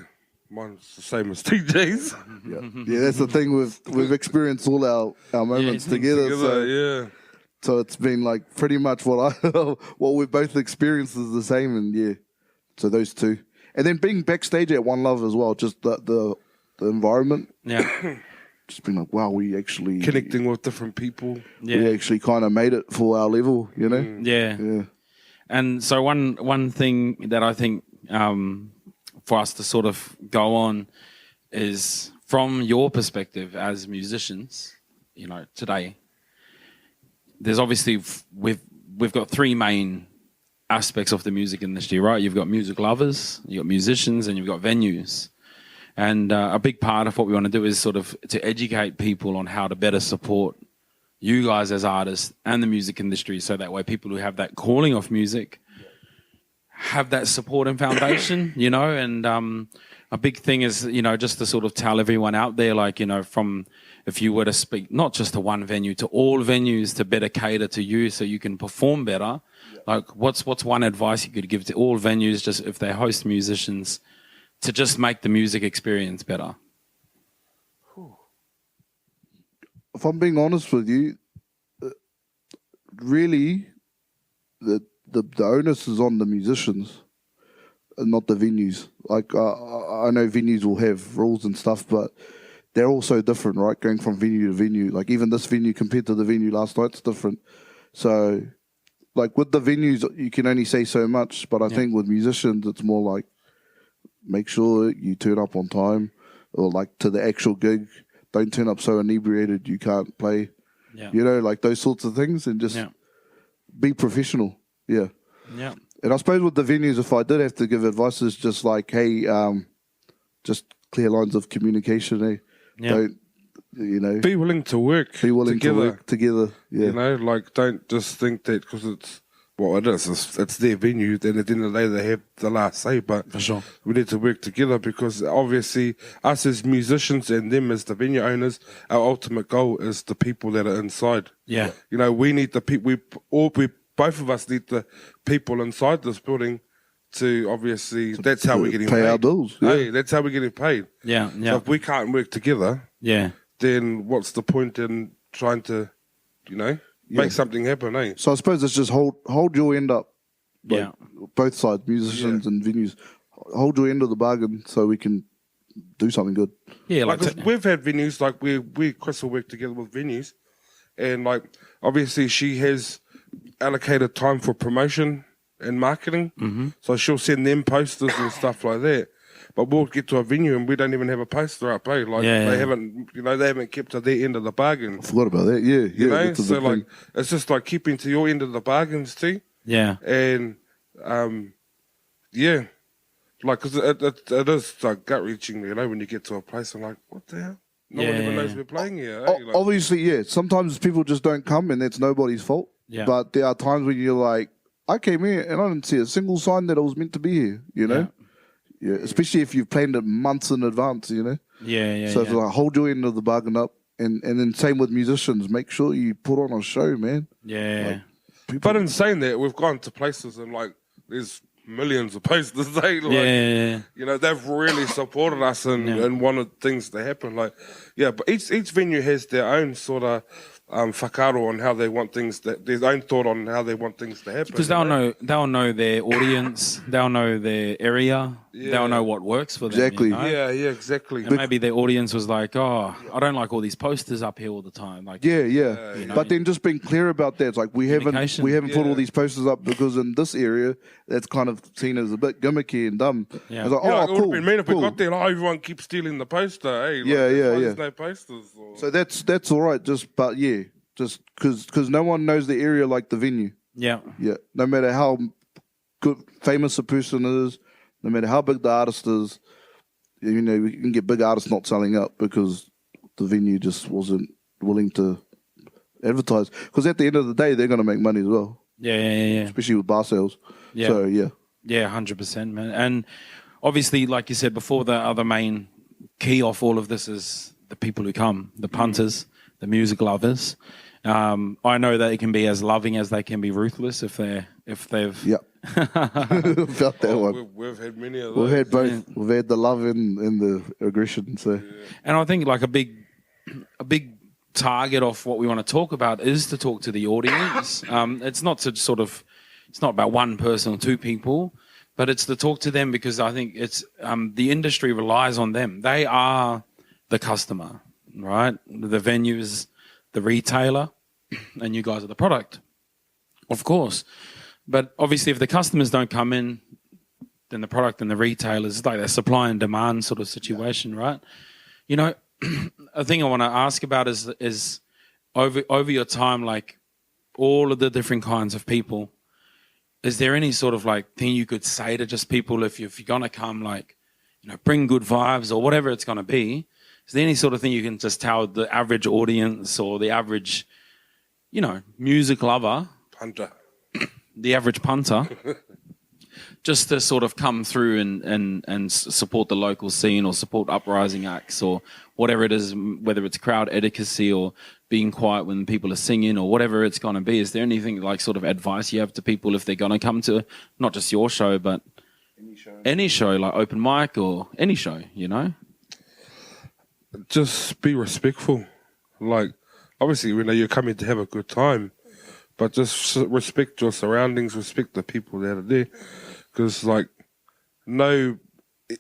Mine's the same as TJ's. Yeah, that's the thing. We've experienced all our moments together. So, so it's been like pretty much what we've both experienced is the same, and yeah. So those two, and then being backstage at One Love as well, just the environment. Yeah. Just being like, wow, we actually connecting with different people. Yeah. We actually kind of made it for our level, you know. Yeah. And so one thing that I think for us to sort of go on is from your perspective as musicians, you know, today, there's obviously, we've got 3 main aspects of the music industry, right? You've got music lovers, you've got musicians, and you've got venues. And a big part of what we want to do is sort of to educate people on how to better support you guys as artists and the music industry, so that way people who have that calling of music have that support and foundation, you know. And a big thing is, you know, just to sort of tell everyone out there, like, you know, from if you were to speak not just to one venue, to all venues, to better cater to you so you can perform better. Like what's one advice you could give to all venues, just if they host musicians, to just make the music experience better? If I'm being honest with you, really, the onus is on the musicians and not the venues. Like, I know venues will have rules and stuff, but they're all so different, right? Going from venue to venue. Like, even this venue compared to the venue last night's different. So, like, with the venues, you can only say so much, but I think with musicians, it's more like, make sure you turn up on time, or like to the actual gig. Don't turn up so inebriated you can't play. Yeah. You know, like those sorts of things, and just be professional. Yeah. Yeah. And I suppose with the venues, if I did have to give advice, is just like, hey, just clear lines of communication. Eh? Yeah. Don't, you know, be willing to work. Be willing to work together. Yeah. You know, like, don't just think that because it's what it is. It's their venue. Then at the end of the day, they have the last say. But for sure, we need to work together, because obviously, us as musicians and them as the venue owners, our ultimate goal is the people that are inside. Yeah. You know, we need the people. Both of us need the people inside this building to obviously. That's how we're getting paid. Pay our bills. Yeah. Hey, that's how we're getting paid. Yeah. Yeah. So if we can't work together, then what's the point in trying to, you know? make something happen, eh? So I suppose it's just hold your end up. Yeah. Both sides, musicians and venues, hold your end of the bargain so we can do something good. Yeah, Like, 'cause we've had venues, like we Chris will work together with venues, and like obviously she has allocated time for promotion and marketing, so she'll send them posters and stuff like that. But we'll get to a venue and we don't even have a poster up, eh? Like they haven't kept to their end of the bargain. I forgot about that. Yeah, You know, that's a so big like thing. it's just like keeping to your end of the bargains too. Yeah. And yeah, like because it is like gut reaching, you know, when you get to a place and like, what the hell? No one even knows we're playing here. Eh? Like, Obviously, yeah. Sometimes people just don't come, and that's nobody's fault. Yeah. But there are times when you're like, I came here and I didn't see a single sign that I was meant to be here. You know, yeah. Especially if you've planned it months in advance. You know. Yeah. So it's like hold your end of the bargain up, and then same with musicians. Make sure you put on a show, man. Yeah. Like, but in saying that, we've gone to places and like there's millions of posters. Like, you know, they've really supported us and wanted things to happen. Like, yeah, but each venue has their own sort of whakaaro on how they want things, their own thought on how they want things to happen. Because they'll know their audience, they'll know their area, they'll know what works for them. Exactly. You know? Yeah, exactly. And maybe their audience was like, oh, I don't like all these posters up here all the time. Like, Yeah. you know, But then just being clear about that. It's like we haven't put all these posters up because in this area that's kind of seen as a bit gimmicky and dumb. Yeah. It's like, Yeah, oh, like, it would cool. have been mean if cool. we got there, like, everyone keeps stealing the poster, eh? Like, Yeah. There's no posters. Or... So that's all right. Just because no one knows the area like the venue. yeah. Yeah. No matter how good famous a person is, no matter how big the artist is, you know, we can get big artists not selling out because the venue just wasn't willing to advertise. Because at the end of the day, they're going to make money as well. Yeah. Especially with bar sales. Yeah. So, yeah. Yeah, 100%, man. And obviously, like you said before, the other main key of all of this is the people who come, the punters, the music lovers. I know that it can be as loving as they can be ruthless if they've. Yeah. Felt that one. We've had many of We've those. had both. Yeah. We've had the love and the aggression. So, and I think like a big target of what we want to talk about is to talk to the audience. It's not to it's not about one person or two people, but it's to talk to them because I think it's the industry relies on them. They are the customer, right? The venue is the retailer, and you guys are the product, of course. But obviously, if the customers don't come in, then the product and the retailers, it's like a supply and demand sort of situation, right? You know, a thing I want to ask about is over your time, like all of the different kinds of people, is there any sort of like thing you could say to just people if you're going to come, like, you know, bring good vibes or whatever it's going to be? Is there any sort of thing you can just tell the average audience or the average, you know, music lover, Punter. the average punter, just to sort of come through and support the local scene or support uprising acts or whatever it is, whether it's crowd etiquette or being quiet when people are singing or whatever it's going to be? Is there anything like sort of advice you have to people if they're going to come to not just your show, but any show like open mic or any show, you know? Just be respectful. Like, obviously, you know, you're coming to have a good time, but just respect your surroundings, respect the people that are there. Because, like,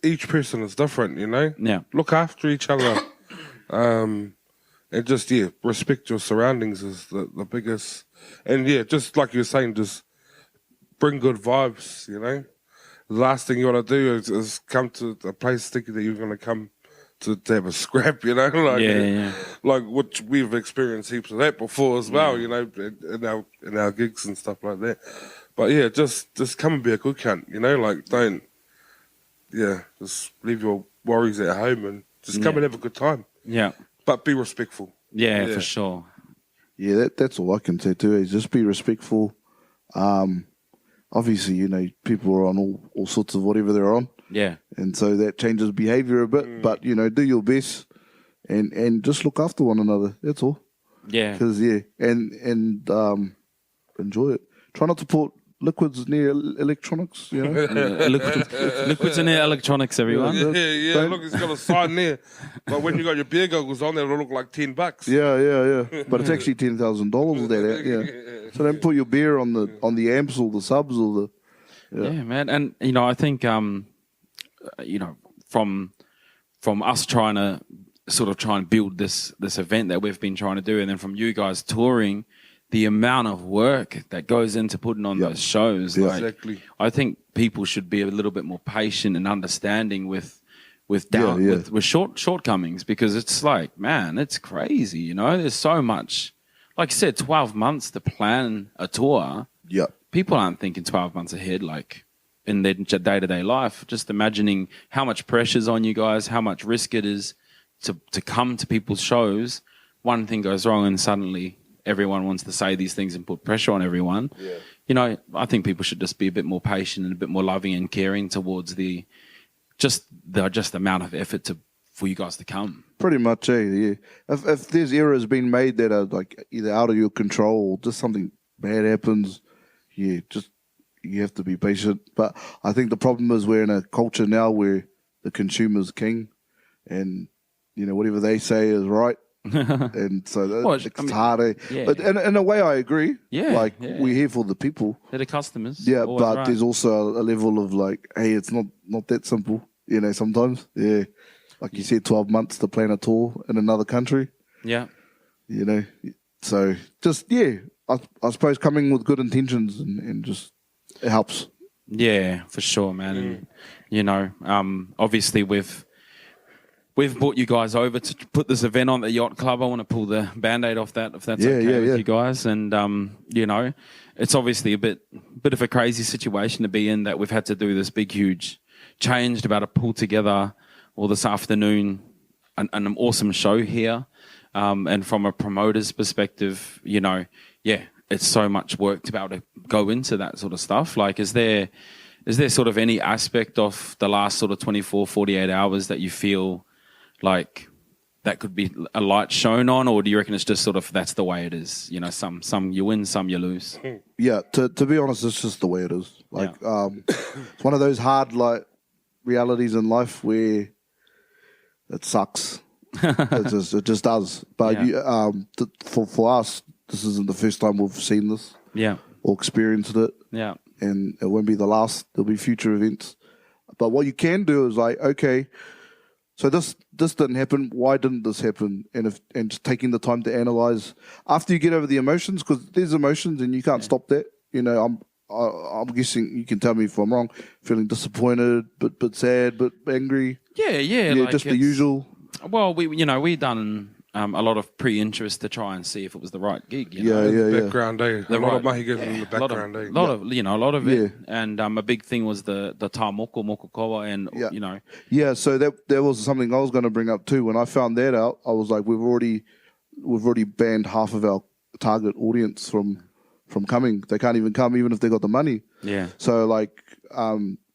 each person is different, you know? Yeah. Look after each other. And just, respect your surroundings is the biggest. And, just like you're saying, just bring good vibes, you know? The last thing you want to do is come to a place thinking that you're going to come to have a scrap, you know, like which we've experienced heaps of that before as well, you know, in our gigs and stuff like that. But just come and be a good cunt, you know, like don't, just leave your worries at home and just come and have a good time. Yeah, but be respectful. Yeah, for sure. Yeah, that's all I can say too. Is just be respectful. Obviously, you know, people are on all sorts of whatever they're on. Yeah. And so that changes behaviour a bit. But, you know, do your best and just look after one another. That's all. Yeah. Because, and enjoy it. Try not to put liquids near electronics, you know. Liquids in their electronics, everyone. Yeah. Look, it's got a sign there. But when you got your beer goggles on, it'll look like $10. Yeah. But it's actually $10,000 that. Yeah. So don't put your beer on the amps or the subs or the. Yeah, man. And I think from us trying to try and build this event that we've been trying to do, and then from you guys touring, the amount of work that goes into putting on those shows. Yeah. Exactly. I think people should be a little bit more patient and understanding with shortcomings, because it's like, man, it's crazy. There's so much. Like I said, 12 months to plan a tour. Yeah. People aren't thinking 12 months ahead, like in their day-to-day life. Just imagining how much pressure's on you guys, how much risk it is to come to people's shows. One thing goes wrong and suddenly everyone wants to say these things and put pressure on everyone. Yeah. I think people should just be a bit more patient and a bit more loving and caring towards the amount of effort for you guys to come. Pretty much, yeah. If there's errors being made that are like either out of your control or just something bad happens, you have to be patient. But I think the problem is we're in a culture now where the consumer's king, and whatever they say is right. And so it's hard. Yeah. But in a way, I agree. Yeah, we're here for the people. They're the customers. Yeah, Always but right. there's also a level of like, hey, it's not that simple. Sometimes. Yeah. Like you said, 12 months to plan a tour in another country. Yeah. So just, I suppose coming with good intentions and just, it helps. Yeah, for sure, man. And, obviously we've brought you guys over to put this event on the Yacht Club. I want to pull the Band-Aid off that, if that's okay with you guys. And, it's obviously a bit of a crazy situation to be in, that we've had to do this big, huge change, about to pull together all this afternoon an awesome show here. And from a promoter's perspective, it's so much work to be able to go into that sort of stuff. Like, is there sort of any aspect of the last sort of 24, 48 hours that you feel like that could be a light shown on, or do you reckon it's just sort of that's the way it is? Some you win, some you lose. Yeah, to be honest, it's just the way it is. Like, it's one of those hard realities in life where it sucks. It just does. But for us, this isn't the first time we've seen this. Yeah. Or experienced it. Yeah. And it won't be the last. There'll be future events. But what you can do is like, okay, so this didn't happen. Why didn't this happen? And just taking the time to analyze after you get over the emotions, because there's emotions and you can't stop that. I'm guessing you can tell me if I'm wrong. Feeling disappointed, but sad, but angry. Yeah. Like just the usual. Well, we done a lot of pre-interest to try and see if it was the right gig. Background, A lot of mahi given in the background, a lot of it. And a big thing was the tā moko kawa, and Yeah, so that was something I was going to bring up too. When I found that out, I was like, we've already banned half of our target audience from coming. They can't even come, even if they got the money. Yeah. So like,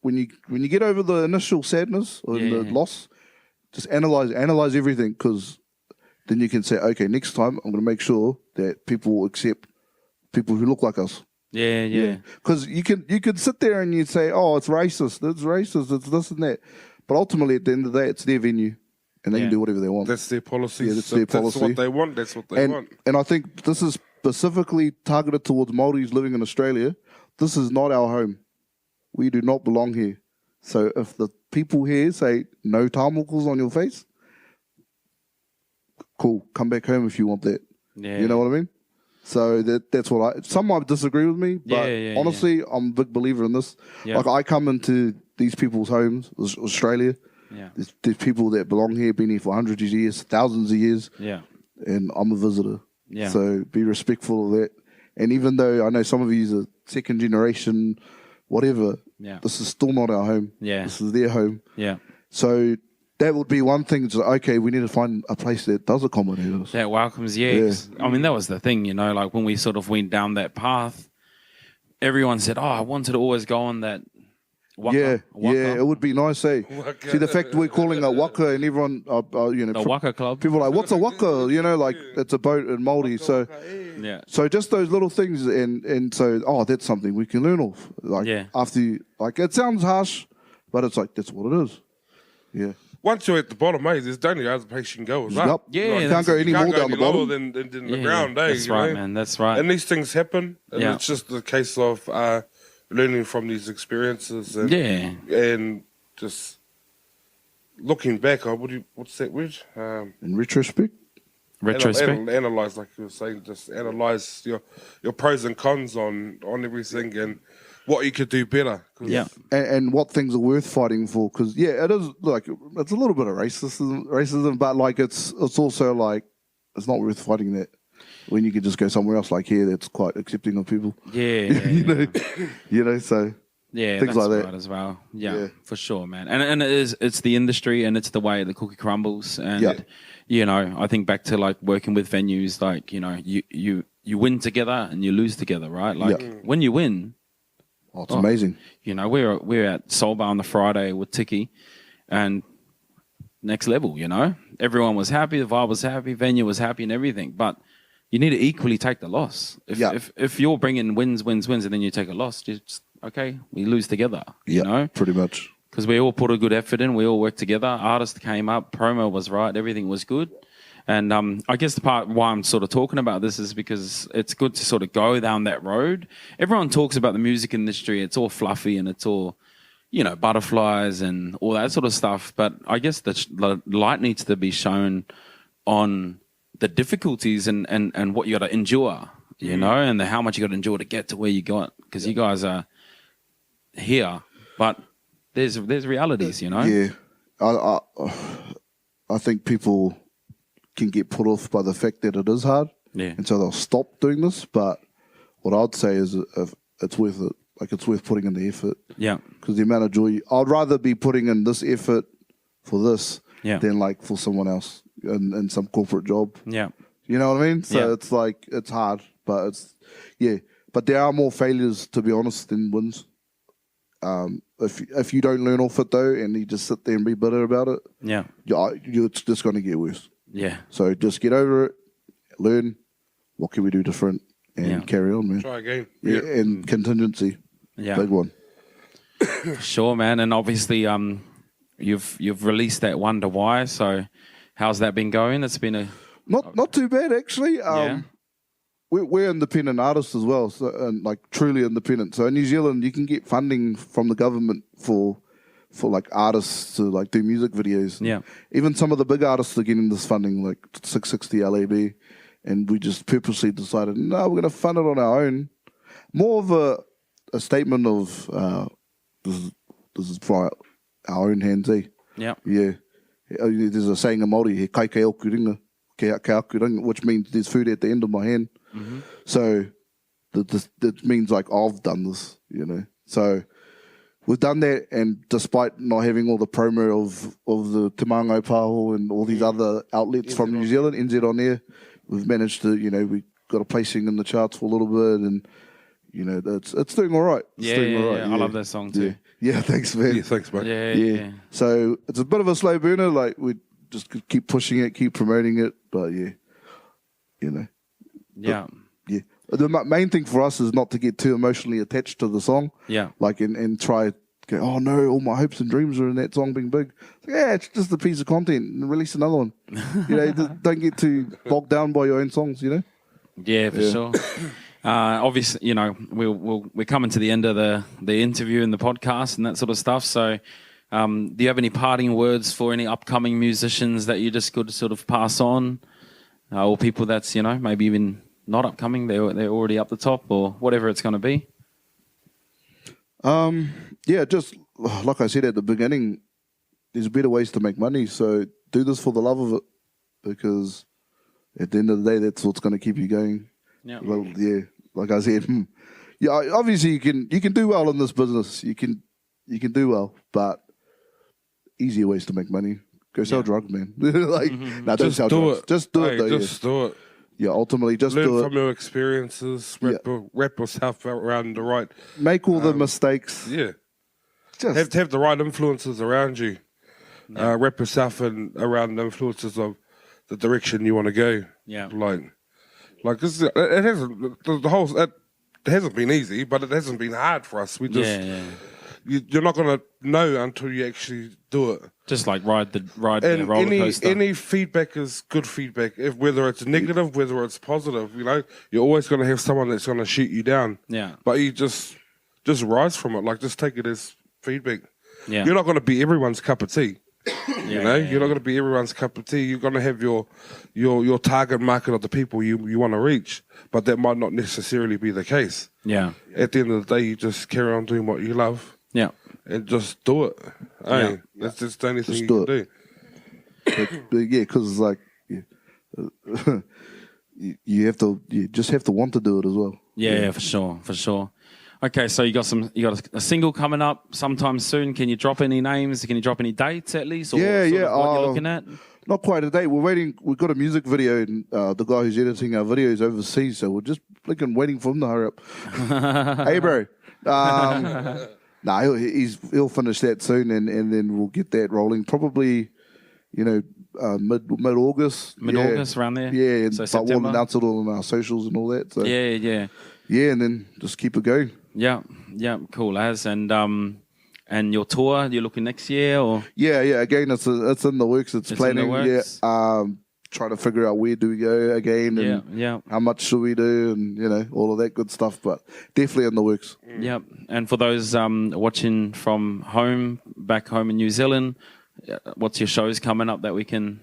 when you get over the initial sadness or the loss, just analyze everything, because then you can say, okay, next time I'm going to make sure that people accept people who look like us. Yeah. Because you could sit there and you say, oh, it's racist, it's this and that. But ultimately, at the end of the day, it's their venue, and they can do whatever they want. That's their policy. Yeah, that's their policy. That's what they want. That's what they want. And I think this is specifically targeted towards Māoris living in Australia. This is not our home. We do not belong here. So if the people here say no tāmokos on your face, cool, come back home if you want that. Yeah. You know what I mean? So that's what some might disagree with me, but honestly, I'm a big believer in this. Yeah. Like, I come into these people's homes, Australia. Yeah. There's people that belong here, been here for hundreds of years, thousands of years. Yeah. And I'm a visitor. Yeah. So be respectful of that. And even though I know some of you are second generation, whatever, this is still not our home. Yeah. This is their home. Yeah. So that would be one thing. To, okay, we need to find a place that does accommodate us. That welcomes, I mean, that was the thing, like when we sort of went down that path, everyone said, oh, I wanted to always go on that Waka. Yeah, it would be nice, eh? Waka. See, the fact we're calling it waka and everyone, The Waka Club. people are like, what's a waka? Like it's a boat in Māori. So, Yeah. so just those little things, and so, that's something we can learn off. Like Yeah. after, it sounds harsh, but it's like that's what it is. Yeah. Once you're at the bottom, mate, there's only other place you can go. Is Yup. up. Yeah, You that's- can't go any more down the lower bottom. than the Yeah, ground, eh? That's you right, know? man. That's right. And these things happen, and Yeah. it's just a case of learning from these experiences and Yeah. and just looking back. What's that word? In retrospect, Retrospect. Analyze, like you were saying, just analyze your pros and cons on everything and what you could do better. 'Cause Yeah. and what things are worth fighting for. Because it is like it's a little bit of racism, but like it's also like it's not worth fighting that when you could just go somewhere else. Like here, that's quite accepting of people. Yeah. So Yeah, things that's like that. right as well. Yeah, Yeah. for sure, man. And it's the industry and it's the way the cookie crumbles. And Yeah. I think back to like working with venues, like you win together and you lose together, right? Like when you win, it's amazing. we're at Soul Bar on the Friday with Tiki, and next level. Everyone was happy, the vibe was happy, venue was happy, and everything. But you need to equally take the loss. If you're bringing wins, and then you take a loss, just we lose together. Pretty much. Because we all put a good effort in, we all worked together. Artist came up, promo was right, everything was good. And I guess the part why I'm sort of talking about this is because it's good to sort of go down that road. Everyone talks about the music industry; it's all fluffy and it's all, butterflies and all that sort of stuff. But I guess the light needs to be shown on the difficulties and what you got to endure, and how much you got to endure to get to where you got. Because you guys are here, but there's realities, Yeah, I think people can get put off by the fact that it is hard, and so they'll stop doing this. But what I'd say is, if it's worth it. Like it's worth putting in the effort. Yeah, because the amount of joy, I'd rather be putting in this effort for this than like for someone else in some corporate job. Yeah, you know what I mean. So it's like it's hard, but it's But there are more failures, to be honest, than wins. If you don't learn off it though, and you just sit there and be bitter about it, it's just going to get worse. Yeah. So just get over it, learn. What can we do different, and carry on, man. Try again. Yeah, and contingency. Yeah. Big one. Sure, man. And obviously, you've released that Wonder Why. So, how's that been going? It's been not too bad actually. We're independent artists as well, so, and like truly independent. So in New Zealand, you can get funding from the government for like artists to like do music videos. Yeah. Even some of the big artists are getting this funding, like 660 LAB, and we just purposely decided, no, we're going to fund it on our own. More of a statement of this is for our own hands, eh? Yeah. Yeah. There's a saying in Māori, he kai kei oku ringa, ke aku ringa, which means there's food at the end of my hand. Mm-hmm. So that means like I've done this, you know. So we've done that, and despite not having all the promo of the Te Māngai Pāho and all these other outlets from New Zealand, NZ on Air, we've managed to, you know, we got a placing in the charts for a little bit, and you know, it's doing all right. It's doing all right. I love that song too. Yeah, thanks, man. Yeah, thanks, mate. Yeah. So it's a bit of a slow burner. Like we just keep pushing it, keep promoting it, but yeah, you know. Yeah. Yeah. The main thing for us is not to get too emotionally attached to the song. Yeah. Like, and try go, oh no, all my hopes and dreams are in that song being big. Yeah, it's just a piece of content, and release another one. You know, don't get too bogged down by your own songs, you know? Yeah, for sure. Obviously, you know, we're coming to the end of the interview and the podcast and that sort of stuff. So, do you have any parting words for any upcoming musicians that you just could sort of pass on, or people that's, you know, maybe even not upcoming, they're already up the top, or whatever it's going to be? Yeah, just like I said at the beginning, there's better ways to make money. So do this for the love of it, because at the end of the day, that's what's going to keep you going. Yeah. Well, yeah, like I said, yeah. Obviously, you can do well in this business. You can do well, but easier ways to make money. Go sell drugs, man. Like, no, don't sell drugs. Just do it, though. Just do it. Yeah, ultimately, just learn do it. from your experiences. Wrap yourself around the right. Make all the mistakes. Yeah. just have the right influences around you. Wrap yourself in around the influences of the direction you want to go. Yeah. Like this, it hasn't the whole. It hasn't been easy, but it hasn't been hard for us. We just you're not gonna know until you actually do it. Just like ride the roller coaster. Any feedback is good feedback. Whether it's negative, whether it's positive, you're always gonna have someone that's gonna shoot you down. Yeah. But you just rise from it. Like just take it as feedback. Yeah. You're not gonna be everyone's cup of tea. You're not Yeah. going to be everyone's cup of tea. You're going to have your target market of the people you want to reach, but that might not necessarily be the case. Yeah. At the end of the day, you just carry on doing what you love. Yeah. And just do it. Yeah. That's just the only thing Just you do can do. but yeah, because it's like you just have to want to do it as well. Yeah, for sure. Okay, so you got a single coming up sometime soon. Can you drop any names? Can you drop any dates at least? Or what you're looking at? Not quite a date. We're waiting. We've got a music video, and the guy who's editing our videos overseas, so we're just waiting for him to hurry up. Hey, bro. He'll finish that soon, and then we'll get that rolling. Probably, mid-August. Mid-August, around there? Yeah, So but September? we'll announce it all on our socials and all that. So. Yeah. Yeah, and then just keep it going. Yeah, cool as. And your tour, you're looking next year or? Yeah. Again, it's in the works. It's planning. In the works? Yeah. Trying to figure out where do we go again, and how much should we do, and all of that good stuff. But definitely in the works. Yeah. And for those watching from back home in New Zealand, what's your shows coming up that we can?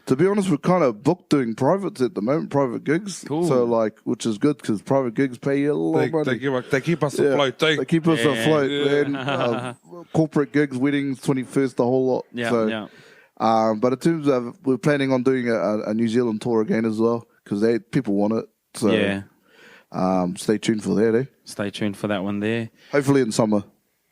To be honest, we're kind of booked doing privates at the moment, private gigs. Cool. So which is good because private gigs pay you a lot of money. They keep us afloat, too. They keep us afloat, man. Corporate gigs, weddings, 21st, the whole lot. Yeah. But in terms of, we're planning on doing a New Zealand tour again as well because people want it. So stay tuned for that, eh? Stay tuned for that one there. Hopefully in summer.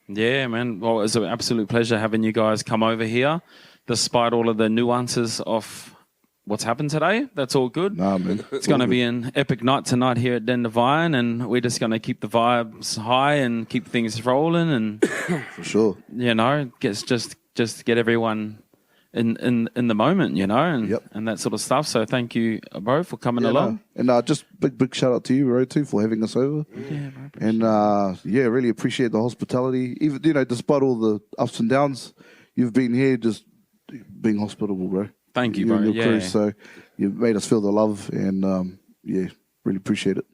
Yeah, man. Well, it's an absolute pleasure having you guys come over here. Despite all of the nuances of what's happened today, that's all good. Nah, man. It's going to be an epic night tonight here at Den Devine, and we're just going to keep the vibes high and keep things rolling, and for sure, just get everyone in the moment, and that sort of stuff. So thank you, bro, for coming along. No. And just big shout out to you, bro, too, for having us over. Yeah, bro. And really appreciate the hospitality. Even despite all the ups and downs, you've been here just being hospitable, bro. Thank you, bro. And your crew, so you've made us feel the love, and really appreciate it.